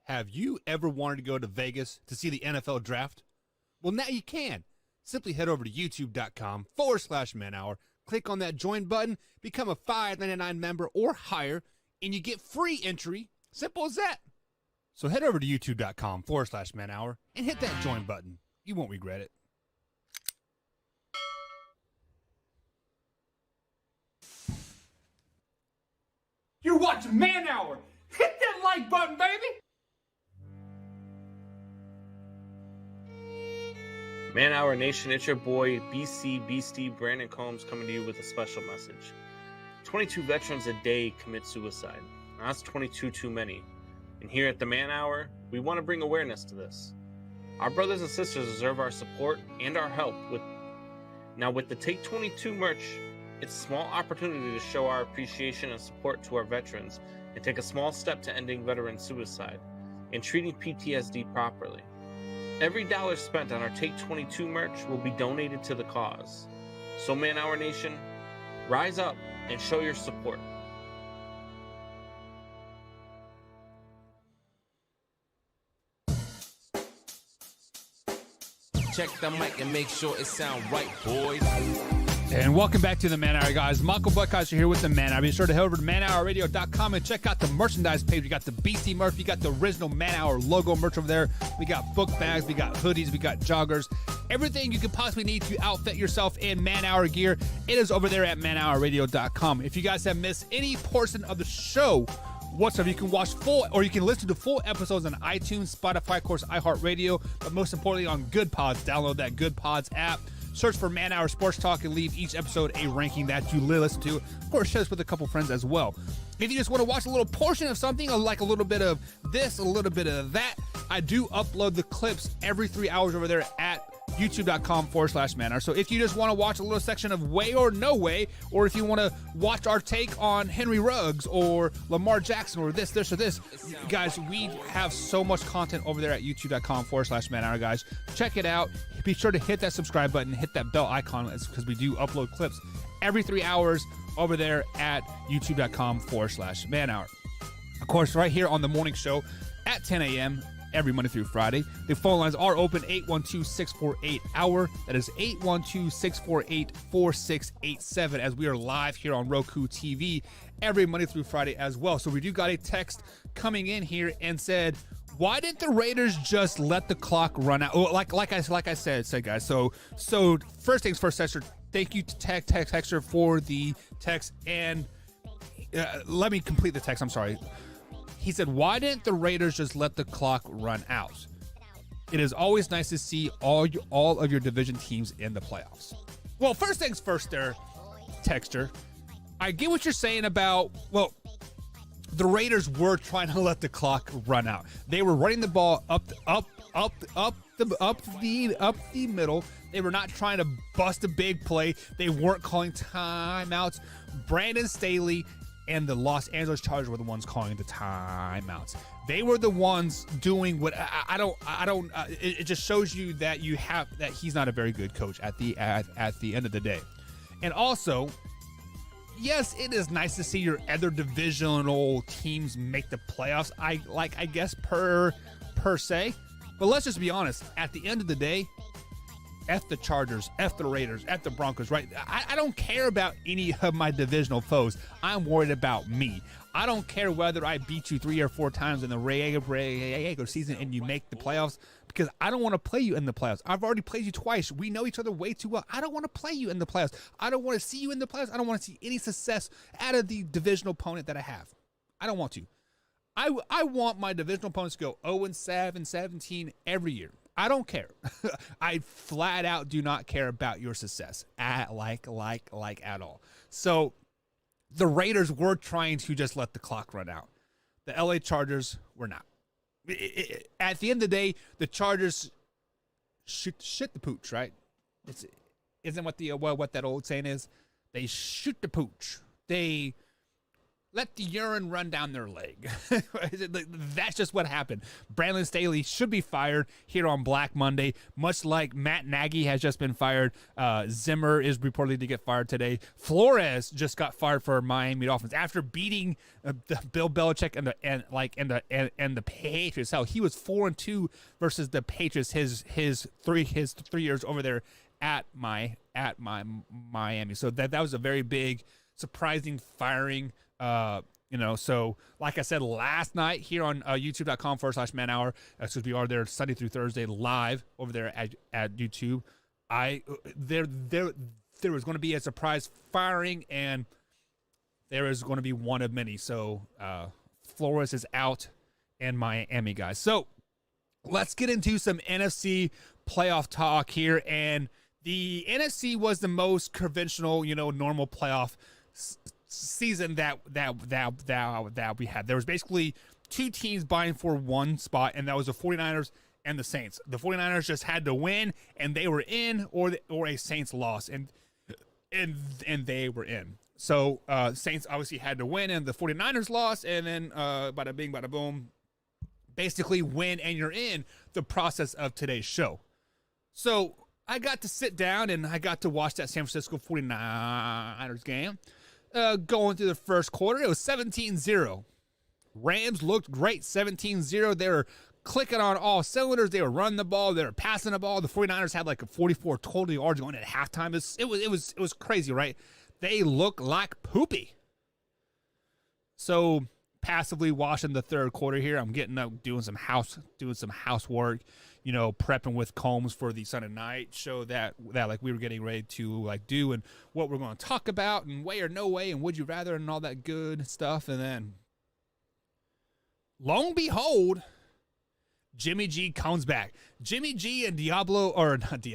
Have you ever wanted to go to Vegas to see the NFL draft? Well, now you can. Simply head over to youtube.com/manhour, click on that join button, become a $5.99 member or higher, and you get free entry. Simple as that. So head over to youtube.com/manhour and hit that join button. You won't regret it.
You're watching Man Hour. Hit that like button, baby.
Man Hour Nation, it's your boy BC Beastie Brandon Combs coming to you with a special message. 22 veterans a day commit suicide. Now, that's 22 too many. And here at the Man Hour, we want to bring awareness to this. Our brothers and sisters deserve our support and our help. With the Take 22 merch, it's a small opportunity to show our appreciation and support to our veterans and take a small step to ending veteran suicide and treating PTSD properly. Every dollar spent on our Take 22 merch will be donated to the cause. So Man Hour Nation, rise up and show your support.
Check the mic and make sure it sound right, boys.
And welcome back to the Man Hour, guys. Michael Buckheiser here with the Man Hour. Be sure to head over to manhourradio.com and check out the merchandise page. We got the BC merch. We got the original Man Hour logo merch over there. We got book bags. We got hoodies. We got joggers. Everything you could possibly need to outfit yourself in Man Hour gear, it is over there at manhourradio.com. If you guys have missed any portion of the show whatsoever, you can watch full, or you can listen to full episodes on iTunes, Spotify, of course, iHeartRadio, but most importantly on Good Pods. Download that Good Pods app. Search for Man Hour Sports Talk and leave each episode a ranking that you listen to. Of course, share this with a couple friends as well. If you just want to watch a little portion of something, like a little bit of this, a little bit of that, I do upload the clips every 3 hours over there at youtube.com/Man Hour. So if you just want to watch a little section of Way or No Way, or if you want to watch our take on Henry Ruggs or Lamar Jackson or this, or this, guys, we have so much content over there at youtube.com/Man Hour, guys. Check it out. Be sure to hit that subscribe button, hit that bell icon, because we do upload clips every 3 hours over there at youtube.com/Man Hour. Of course, right here on the morning show at 10 a.m. every Monday through Friday. The phone lines are open, 812-648-HOUR. That is 812-648-4687, as we are live here on Roku TV every Monday through Friday as well. So we do got a text coming in here and said, why didn't the Raiders just let the clock run out? Well, like I said, guys. So first things first, Texter. Thank you to Texter for the text, and let me complete the text. I'm sorry. He said, why didn't the Raiders just let the clock run out? It is always nice to see all of your division teams in the playoffs. Well, first things first there, Texter. I get what you're saying about, well, the Raiders were trying to let the clock run out. They were running the ball up the middle. They were not trying to bust a big play. They weren't calling timeouts. Brandon Staley and the Los Angeles Chargers were the ones calling the timeouts. They were the ones doing what it just shows you that he's not a very good coach at the end of the day. And also, yes, it is nice to see your other divisional teams make the playoffs. I guess per se, but let's just be honest. At the end of the day, F the Chargers, F the Raiders, F the Broncos, right? I don't care about any of my divisional foes. I'm worried about me. I don't care whether I beat you 3 or 4 times in the regular season and you make the playoffs, because I don't want to play you in the playoffs. I've already played you twice. We know each other way too well. I don't want to play you in the playoffs. I don't want to see you in the playoffs. I don't want to see any success out of the divisional opponent that I have. I don't want to. I want my divisional opponents to go 0-7, 17 every year. I don't care. I flat out do not care about your success at all. So the Raiders were trying to just let the clock run out. The LA Chargers were not. At the end of the day, the Chargers shit the pooch, right? Isn't what that old saying is? They shoot the pooch. They let the urine run down their leg. That's just what happened. Brandon Staley should be fired here on Black Monday, much like Matt Nagy has just been fired. Zimmer is reportedly to get fired today. Flores just got fired for Miami Dolphins after beating Bill Belichick and the Patriots. Hell, he was 4-2 versus the Patriots his 3 years over there at my Miami. So that was a very big, surprising firing. So like I said last night here on youtube.com/man hour, since we are there Sunday through Thursday live over there at YouTube, there was going to be a surprise firing, and there is going to be one of many. So Flores is out and Miami, guys. So let's get into some NFC playoff talk here. And the NFC was the most conventional, normal playoff season that we had. There was basically 2 teams vying for one spot, and that was the 49ers and the Saints. The 49ers just had to win, and they were in, or a Saints loss, and they were in. So Saints obviously had to win, and the 49ers lost, and then bada bing, bada boom, basically win, and you're in the process of today's show. So I got to sit down, and I got to watch that San Francisco 49ers game. Going through the first quarter, it was 17-0. Rams looked great, 17-0. They were clicking on all cylinders. They were running the ball. They were passing the ball. The 49ers had like a 44 total yards going at halftime. It was crazy, right? They look like poopy. So passively watching the third quarter here, I'm getting up, doing some housework, prepping with Combs for the Sunday night show that like we were getting ready to like do, and what we're going to talk about, and way or no way, and would you rather, and all that good stuff. And then lo and behold, Jimmy G comes back. Jimmy G and Deebo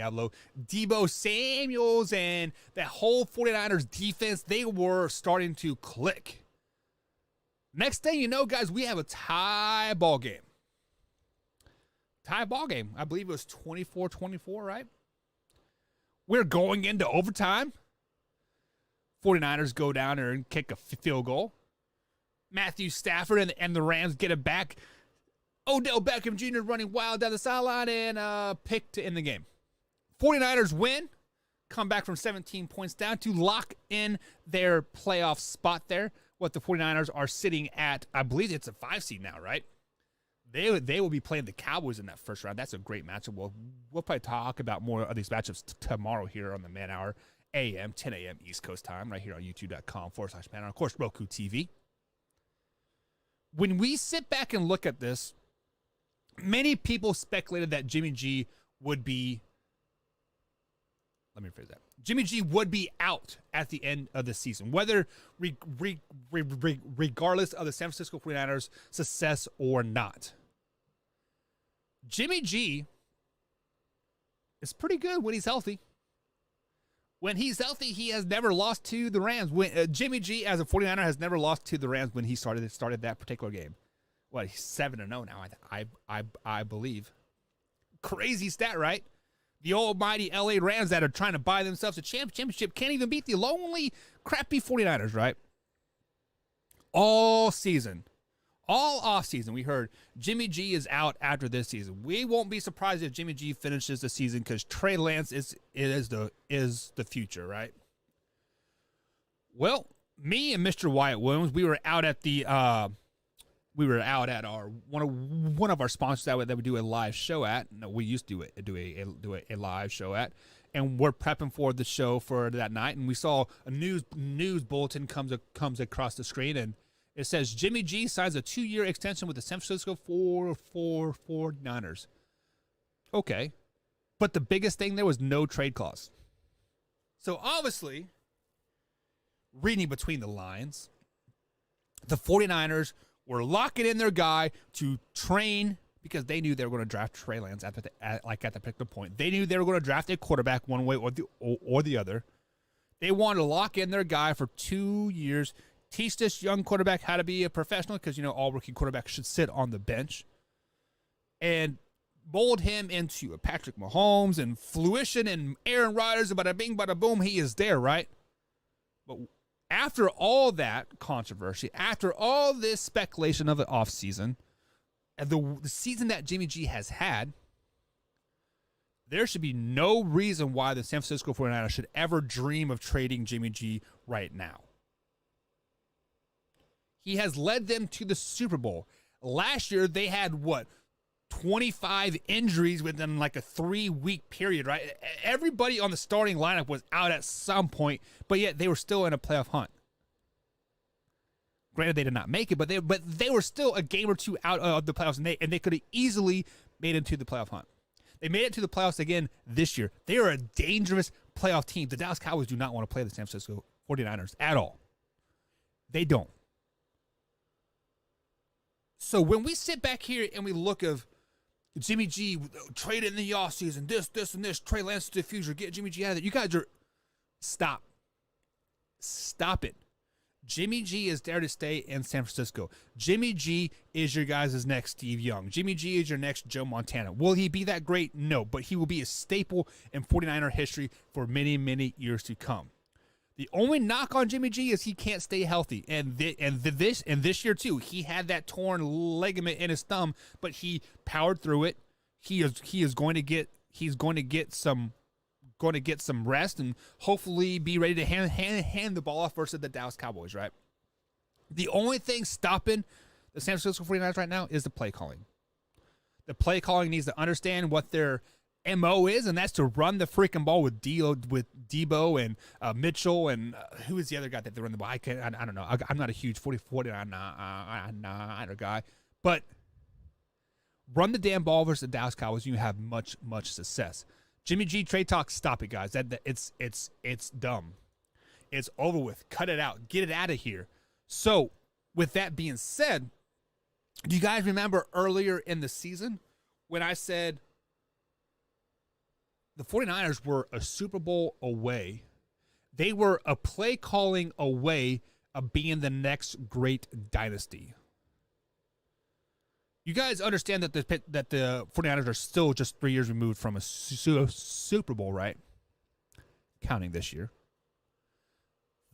Samuels and that whole 49ers defense, they were starting to click. Next thing you know, guys, we have a tie ball game. I believe it was 24-24, right? We're going into overtime. 49ers go down there and kick a field goal. Matthew Stafford and the Rams get it back. Odell Beckham Jr. running wild down the sideline and picked to end the game. 49ers win, come back from 17 points down to lock in their playoff spot there. What the 49ers are sitting at, I believe it's a 5 seed now, right? They will be playing the Cowboys in that first round. That's a great matchup. We'll probably talk about more of these matchups tomorrow here on the Man Hour, 10 a.m. East Coast time, right here on youtube.com/Man Hour. Of course, Roku TV. When we sit back and look at this, many people speculated that Jimmy G would be, Jimmy G would be out at the end of the season, whether regardless of the San Francisco 49ers' success or not. Jimmy G is pretty good when he's healthy. When he's healthy, he has never lost to the Rams. Jimmy G, as a 49er, has never lost to the Rams when he started that particular game. He's 7-0 now, I believe. Crazy stat, right? The almighty LA Rams that are trying to buy themselves a championship can't even beat the lonely, crappy 49ers, right? All season, all offseason, we heard Jimmy G is out after this season. We won't be surprised if Jimmy G finishes the season because Trey Lance is the future, right? Well, me and Mr. Wyatt Williams, we were out at our one of our sponsors that we do a live show at. No, we used to do a live show at, and we're prepping for the show for that night. And we saw a news bulletin comes across the screen, and it says Jimmy G signs a 2-year extension with the San Francisco 49ers. Okay, but the biggest thing there was no trade clause. So obviously, reading between the lines, the 49ers were locking in their guy to train because they knew they were going to draft Trey Lance at the particular point. They knew they were going to draft a quarterback one way or the other. They wanted to lock in their guy for 2 years, teach this young quarterback how to be a professional because, all rookie quarterbacks should sit on the bench, and mold him into a Patrick Mahomes and fruition and Aaron Rodgers, and bada bing, bada boom, he is there, right? But after all that controversy, after all this speculation of the offseason, and the season that Jimmy G has had, there should be no reason why the San Francisco 49ers should ever dream of trading Jimmy G right now. He has led them to the Super Bowl. Last year, they had, 25 injuries within like a 3-week period, right? Everybody on the starting lineup was out at some point, but yet they were still in a playoff hunt. Granted, they did not make it, but they were still a game or two out of the playoffs, and they could have easily made it to the playoff hunt. They made it to the playoffs again this year. They are a dangerous playoff team. The Dallas Cowboys do not want to play the San Francisco 49ers at all. They don't. So when we sit back here and we look of Jimmy G traded in the offseason, this, and this, Trey Lance to the future, get Jimmy G out of there. You guys are, stop. Stop it. Jimmy G is there to stay in San Francisco. Jimmy G is your guys' next Steve Young. Jimmy G is your next Joe Montana. Will he be that great? No, but he will be a staple in 49er history for many, many years to come. The only knock on Jimmy G is he can't stay healthy, and this year too, he had that torn ligament in his thumb, but he powered through it. He is going to get some rest and hopefully be ready to hand the ball off versus the Dallas Cowboys. Right. The only thing stopping the San Francisco 49ers right now is the play calling. The play calling needs to understand what their MO is, and that's to run the freaking ball with Debo and Mitchell and who is the other guy that they run the ball? I don't know. I'm not a huge 49er guy, but run the damn ball versus the Dallas Cowboys, and you have much success. Jimmy G trade talk, stop it, guys. It's dumb. It's over with. Cut it out. Get it out of here. So, with that being said, do you guys remember earlier in the season when I said the 49ers were a Super Bowl away? They were a play calling away of being the next great dynasty. You guys understand that the 49ers are still just 3 years removed from a Super Bowl, right? Counting this year.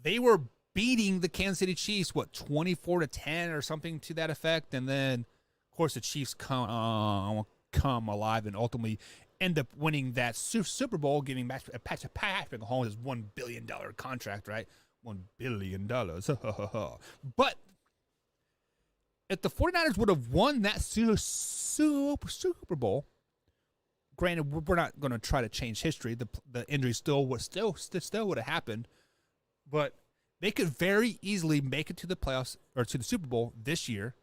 They were beating the Kansas City Chiefs, 24-10 or something to that effect, and then, of course, the Chiefs come alive and ultimately end up winning that Super Bowl, giving Patrick Mahomes his $1 billion contract, right? $1 billion. But if the 49ers would have won that Super Bowl, granted, we're not going to try to change history. The injury still would have happened, but they could very easily make it to the playoffs or to the Super Bowl this year.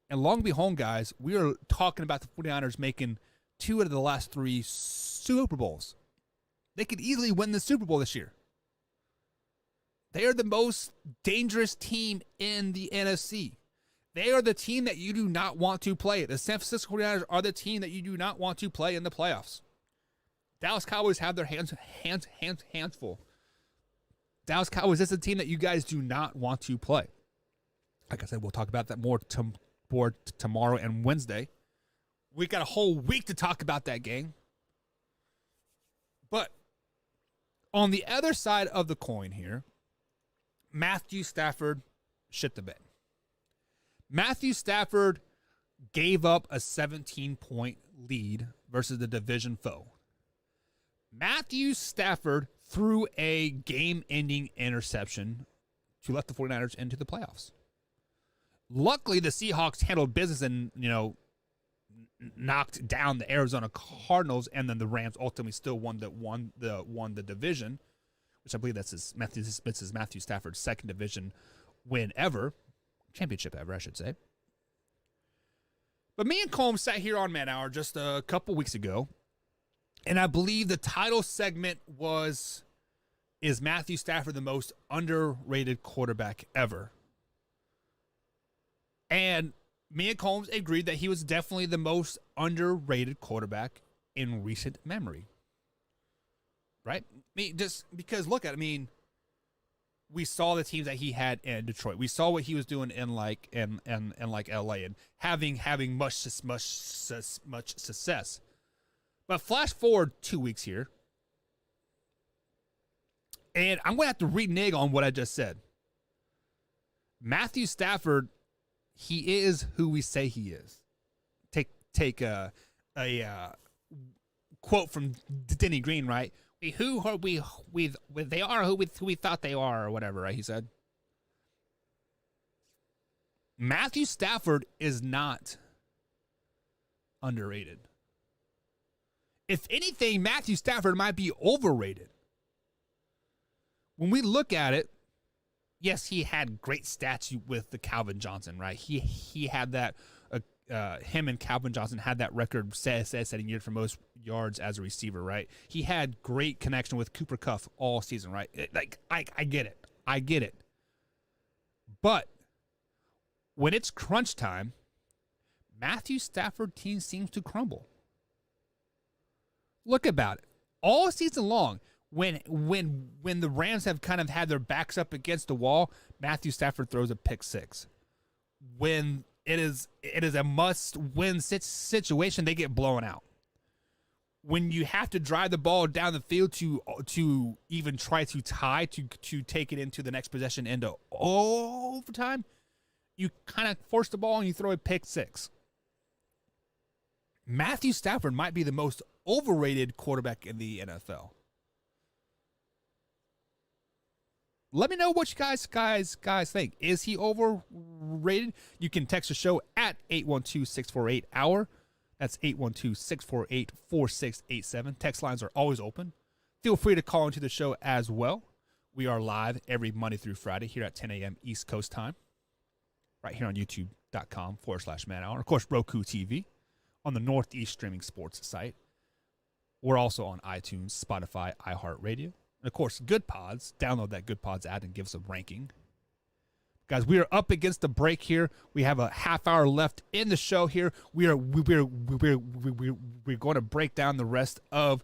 And long behold, guys, we are talking about the 49ers making 2 out of the last 3 Super Bowls. They could easily win the Super Bowl this year. They are the most dangerous team in the NFC. They are the team that you do not want to play. The San Francisco 49ers are the team that you do not want to play in the playoffs. Dallas Cowboys have their hands full. Dallas Cowboys is a team that you guys do not want to play. Like I said, we'll talk about that more tomorrow and Wednesday. We got a whole week to talk about that game. But on the other side of the coin here, Matthew Stafford shit the bed. Matthew Stafford gave up a 17-point lead versus the division foe. Matthew Stafford threw a game-ending interception to let the 49ers into the playoffs. Luckily, the Seahawks handled business and, knocked down the Arizona Cardinals, and then the Rams ultimately still won the division, which I believe that's Matthew Stafford's second division win ever. Championship ever, I should say. But me and Combs sat here on Man Hour just a couple weeks ago, and I believe the title segment was, is Matthew Stafford the most underrated quarterback ever? And me and Combs agreed that he was definitely the most underrated quarterback in recent memory. Right? Just because, look at it, we saw the teams that he had in Detroit. We saw what he was doing in LA and having much success. But flash forward 2 weeks here, And I'm going to have to renege on what I just said. Matthew Stafford, he is who we say he is. Take a quote from Denny Green, right? They are who we thought they are, or whatever, right? He said. Matthew Stafford is not underrated. If anything, Matthew Stafford might be overrated. When we look at it, yes, he had great stats with the Calvin Johnson, right? He had that. Him and Calvin Johnson had that record setting year for most yards as a receiver, right? He had great connection with Cooper Kupp all season, right? I get it. But when it's crunch time, Matthew Stafford team seems to crumble. Look about it. All season long, when the Rams have kind of had their backs up against the wall, Matthew Stafford throws a pick six. When it is a must-win situation, they get blown out. When you have to drive the ball down the field to even try to tie, to take it into the next possession into overtime, you kind of force the ball and you throw a pick six. Matthew Stafford might be the most overrated quarterback in the NFL. Let me know what you guys think. Is he overrated? You can text the show at 812-648-HOUR. That's 812-648-4687. Text lines are always open. Feel free to call into the show as well. We are live every Monday through Friday here at 10 a.m. East Coast time. Right here on youtube.com/manhour. Of course, Roku TV on the Northeast Streaming Sports site. We're also on iTunes, Spotify, iHeartRadio. And, of course, Good Pods. Download that Good Pods app and give us a ranking. Guys, we are up against the break here. We have a half hour left in the show here. We're going to break down the rest of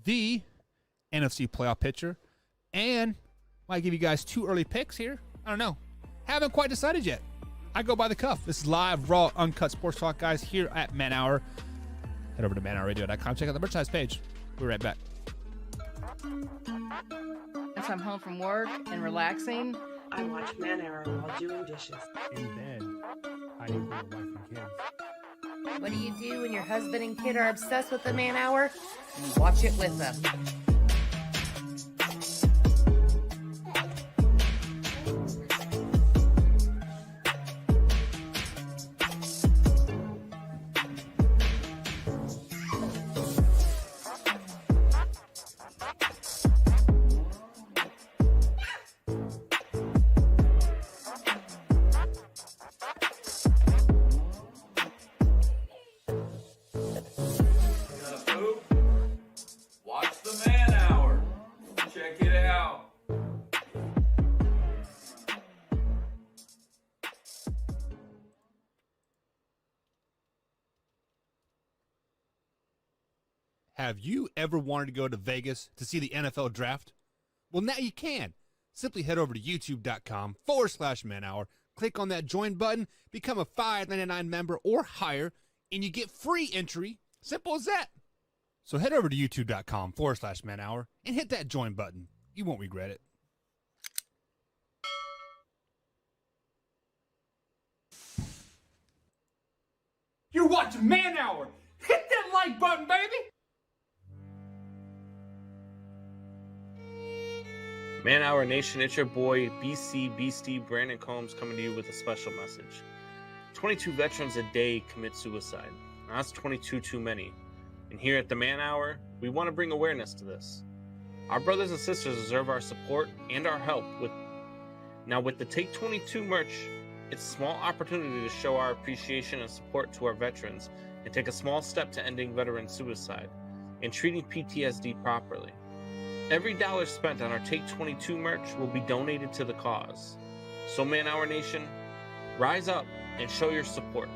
the NFC playoff picture. And might give you guys two early picks here. I don't know. Haven't quite decided yet. I go by the cuff. This is live, raw, uncut sports talk, guys, here at Man Hour. Head over to manhourradio.com. Check out the merchandise page. We'll be right back.
Once I'm home from work and relaxing,
I watch Man Hour while doing dishes.
In bed, hiding from the wife and kids.
what do you do when your husband and kid are obsessed with the Man Hour? You watch it with them.
Have you ever wanted to go to Vegas to see the NFL draft? Well, now you can. Simply head over to youtube.com/manhour, click on that join button, become a $5.99 member or higher, and you get free entry. Simple as that. So head over to youtube.com/manhour and hit that join button. You won't regret it.
You're watching Man Hour. Hit that like button, baby.
Man Hour Nation, it's your boy BC Beastie Brandon Combs coming to you with a special message. 22 veterans a day commit suicide. Now, that's 22 too many. And here at the Man Hour, we want to bring awareness to this. Our brothers and sisters deserve our support and our help. With the Take 22 merch, it's a small opportunity to show our appreciation and support to our veterans and take a small step to ending veteran suicide and treating PTSD properly. Every dollar spent on our Take 22 merch will be donated to the cause. So Man Hour Nation, rise up and show your support.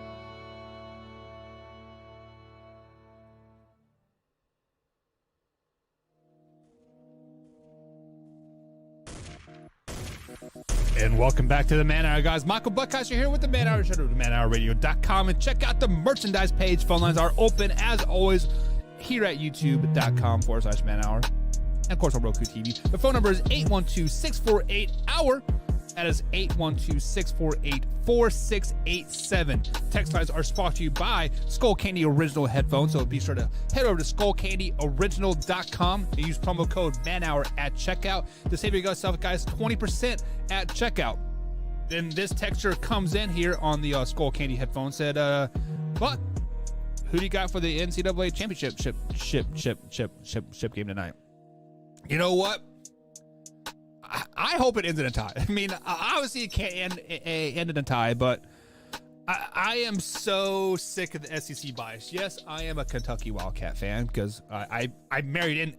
And welcome back to the Man Hour, guys. Michael Buckheiser here with the Man Hour. Show to manhourradio.com and check out the merchandise page. Phone lines are open as always here at youtube.com/manhour. and of course on Roku TV. The phone number is 812-648-HOUR. That is 812-648-4687. Text lines are brought to you by Skull Candy Original Headphones. So be sure to head over to skullcandyoriginal.com and use promo code MANHOUR at checkout to save yourself, guys, 20% at checkout. Then this texture comes in here on the Skull Candy headphone. Said, Buck, who do you got for the NCAA championship game tonight? You know what? I hope it ends in a tie. I mean, obviously it can't end in a tie, but I am so sick of the SEC bias. Yes, I am a Kentucky Wildcat fan because I'm married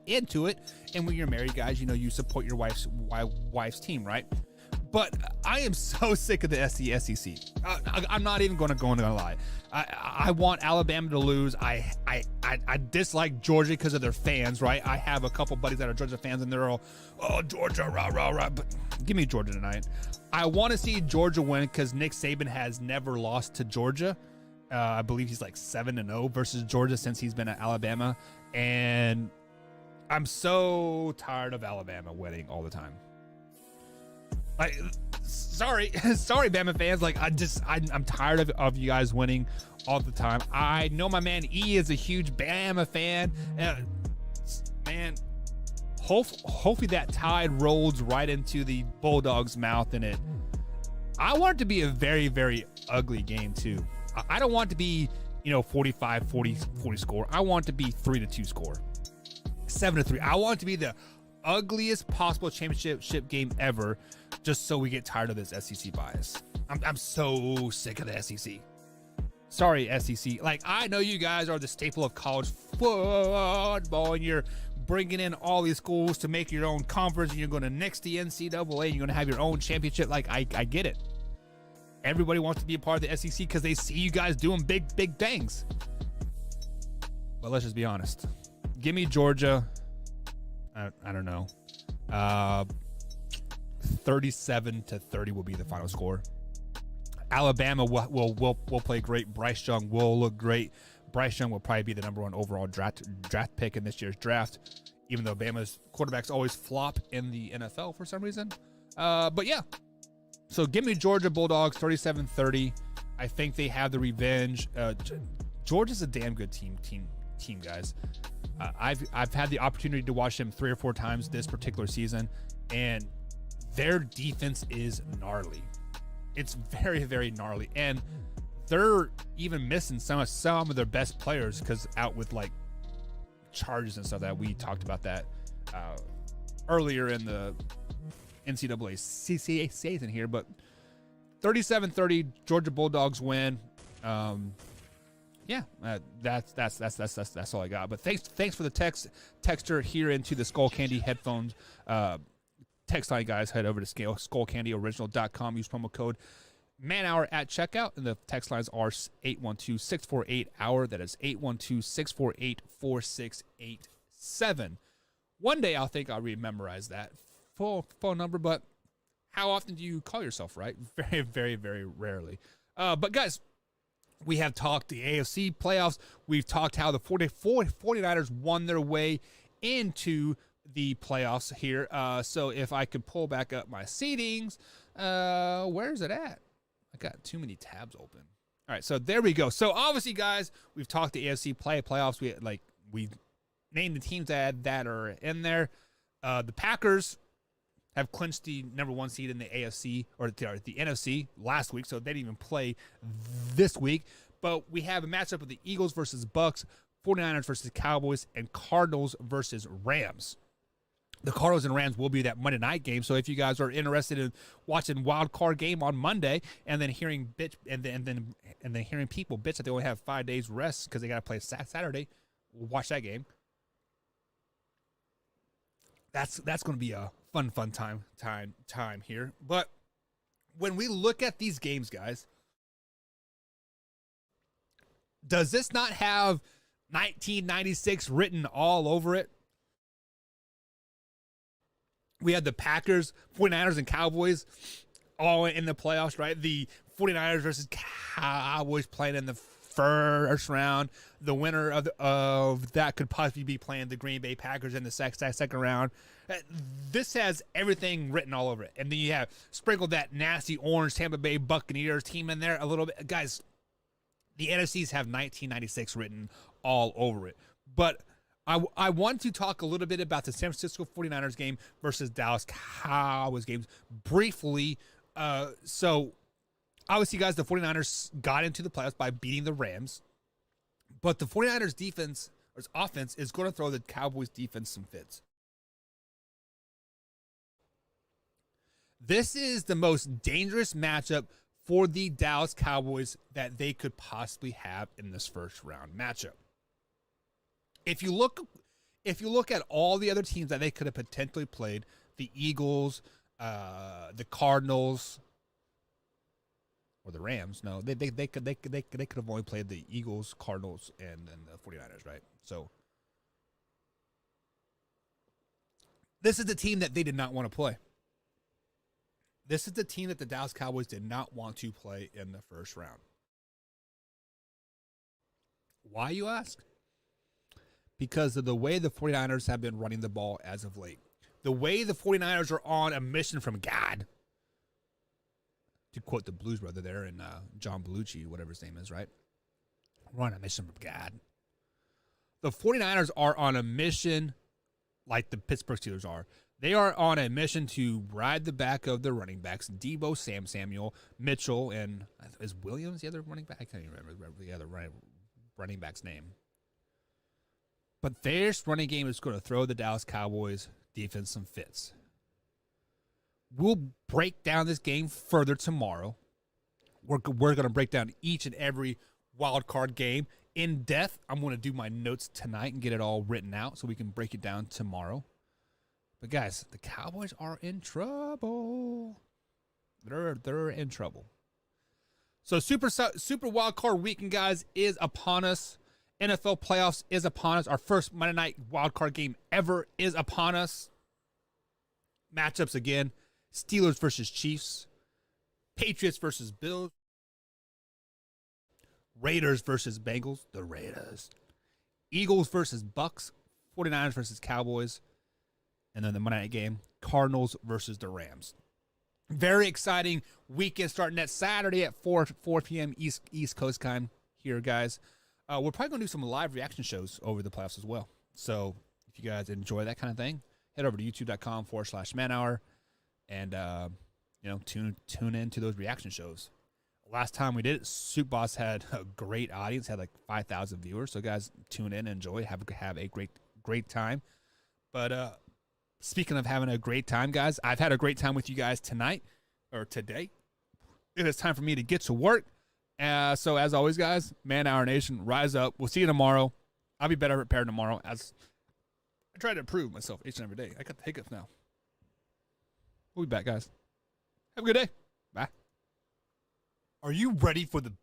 into it. And when you're married, guys, you know you support your wife's team, right? But I am so sick of the SEC. I'm not even going to lie. I want Alabama to lose. I dislike Georgia because of their fans, right? I have a couple buddies that are Georgia fans, and they're all, oh, Georgia, rah, rah, rah. But give me Georgia tonight. I want to see Georgia win because Nick Saban has never lost to Georgia. I believe he's like 7-0 versus Georgia since he's been at Alabama. And I'm so tired of Alabama winning all the time. Like, sorry, Bama fans. Like, I'm tired of you guys winning all the time. I know my man E is a huge Bama fan. Man, hopefully that tide rolls right into the Bulldogs' mouth in it. I want it to be a very, very ugly game too. I don't want it to be, 45-40 score. I want it to be 3-2 score, 7-3. I want it to be the ugliest possible championship game ever, just so we get tired of this SEC bias. I'm so sick of the SEC. Sorry, SEC. Like, I know you guys are the staple of college football, and you're bringing in all these schools to make your own conference, and you're going to nix the NCAA, and you're going to have your own championship. Like, I get it. Everybody wants to be a part of the SEC because they see you guys doing big things. But let's just be honest. Give me Georgia. I don't know. 37-30 will be the final score. Alabama will play great. Bryce Young will look great. Bryce Young will probably be the number 1 overall draft pick in this year's draft, even though Bama's quarterbacks always flop in the NFL for some reason. But yeah. So give me Georgia Bulldogs 37-30. I think they have the revenge. Georgia's a damn good team, guys. I've had the opportunity to watch them 3 or 4 times this particular season, and their defense is gnarly. It's very, very gnarly, and they're even missing some of their best players because out with like charges and stuff. That we talked about that earlier in the NCAA season here. But 37-30, Georgia Bulldogs win. Yeah, that's all I got. But thanks for the texture here into the Skull Candy headphones text line, guys. Head over to skullcandyoriginal.com. Use promo code MANHOUR at checkout, and the text lines are 812-648-HOUR. That is 812-648-4687. One day I think I'll memorize that full phone number, but how often do you call yourself, right? Very, very, very rarely. But guys, we have talked the AFC playoffs. We've talked how the 49ers won their way into the playoffs here. So if I could pull back up my seedings, where's it at? I got too many tabs open. All right, so there we go. So obviously, guys, we've talked the AFC playoffs. We named the teams that are in there. The Packers have clinched the number 1 seed in the AFC, or the NFC last week, so they didn't even play this week. But we have a matchup of the Eagles versus Bucks, 49ers versus Cowboys, and Cardinals versus Rams. The Cardinals and Rams will be that Monday night game. So if you guys are interested in watching wild card game on Monday and then hearing hearing people bitch that they only have 5 days rest because they got to play Saturday, watch that game. That's going to be a fun time here. But when we look at these games, guys, does this not have 1996 written all over it? We had the Packers, 49ers, and Cowboys all in the playoffs, right? The 49ers versus Cowboys playing in the first round. The winner of that could possibly be playing the Green Bay Packers in the second round. This has everything written all over it. And then you have sprinkled that nasty orange Tampa Bay Buccaneers team in there a little bit. Guys, the NFCs have 1996 written all over it. But I want to talk a little bit about the San Francisco 49ers game versus Dallas Cowboys games briefly. So, obviously, guys, the 49ers got into the playoffs by beating the Rams. But the 49ers defense, or offense, is going to throw the Cowboys defense some fits. This is the most dangerous matchup for the Dallas Cowboys that they could possibly have in this first round matchup. If you look at all the other teams that they could have potentially played, the Eagles, the Cardinals, or the Rams, no, they could have only played the Eagles, Cardinals, and the 49ers, right? So this is the team that they did not want to play. This is the team that the Dallas Cowboys did not want to play in the first round. Why, you ask? Because of the way the 49ers have been running the ball as of late. The way the 49ers are on a mission from God. To quote the Blues Brother there and John Belushi, whatever his name is, right? We're on a mission from God. The 49ers are on a mission like the Pittsburgh Steelers are. They are on a mission to ride the back of the running backs, Debo Samuel, Mitchell, and is Williams the other running back? I can't even remember the other running back's name. But their running game is going to throw the Dallas Cowboys defense some fits. We'll break down this game further tomorrow. We're going to break down each and every wild card game in depth. I'm going to do my notes tonight and get it all written out so we can break it down tomorrow. But guys, the Cowboys are in trouble. They're in trouble. So super wild card weekend, guys, is upon us. NFL playoffs is upon us. Our first Monday night wild card game ever is upon us. Matchups again: Steelers versus Chiefs, Patriots versus Bills, Raiders versus Bengals, the Raiders, Eagles versus Bucks, 49ers versus Cowboys, and then the Monday night game, Cardinals versus the Rams. Very exciting weekend starting that Saturday at 4 p.m. East Coast time here, guys. We're probably going to do some live reaction shows over the playoffs as well. So if you guys enjoy that kind of thing, head over to youtube.com/manhour and, tune in to those reaction shows. Last time we did it, Soup Boss had a great audience, had like 5,000 viewers. So guys, tune in, enjoy, have a great time. But speaking of having a great time, guys, I've had a great time with you guys tonight or today. It is time for me to get to work. So as always, guys, Man Hour Nation, rise up. We'll see you tomorrow. I'll be better prepared tomorrow as I try to improve myself each and every day. I got the hiccups now. We'll be back, guys. Have a good day. Bye. Are you ready for the best?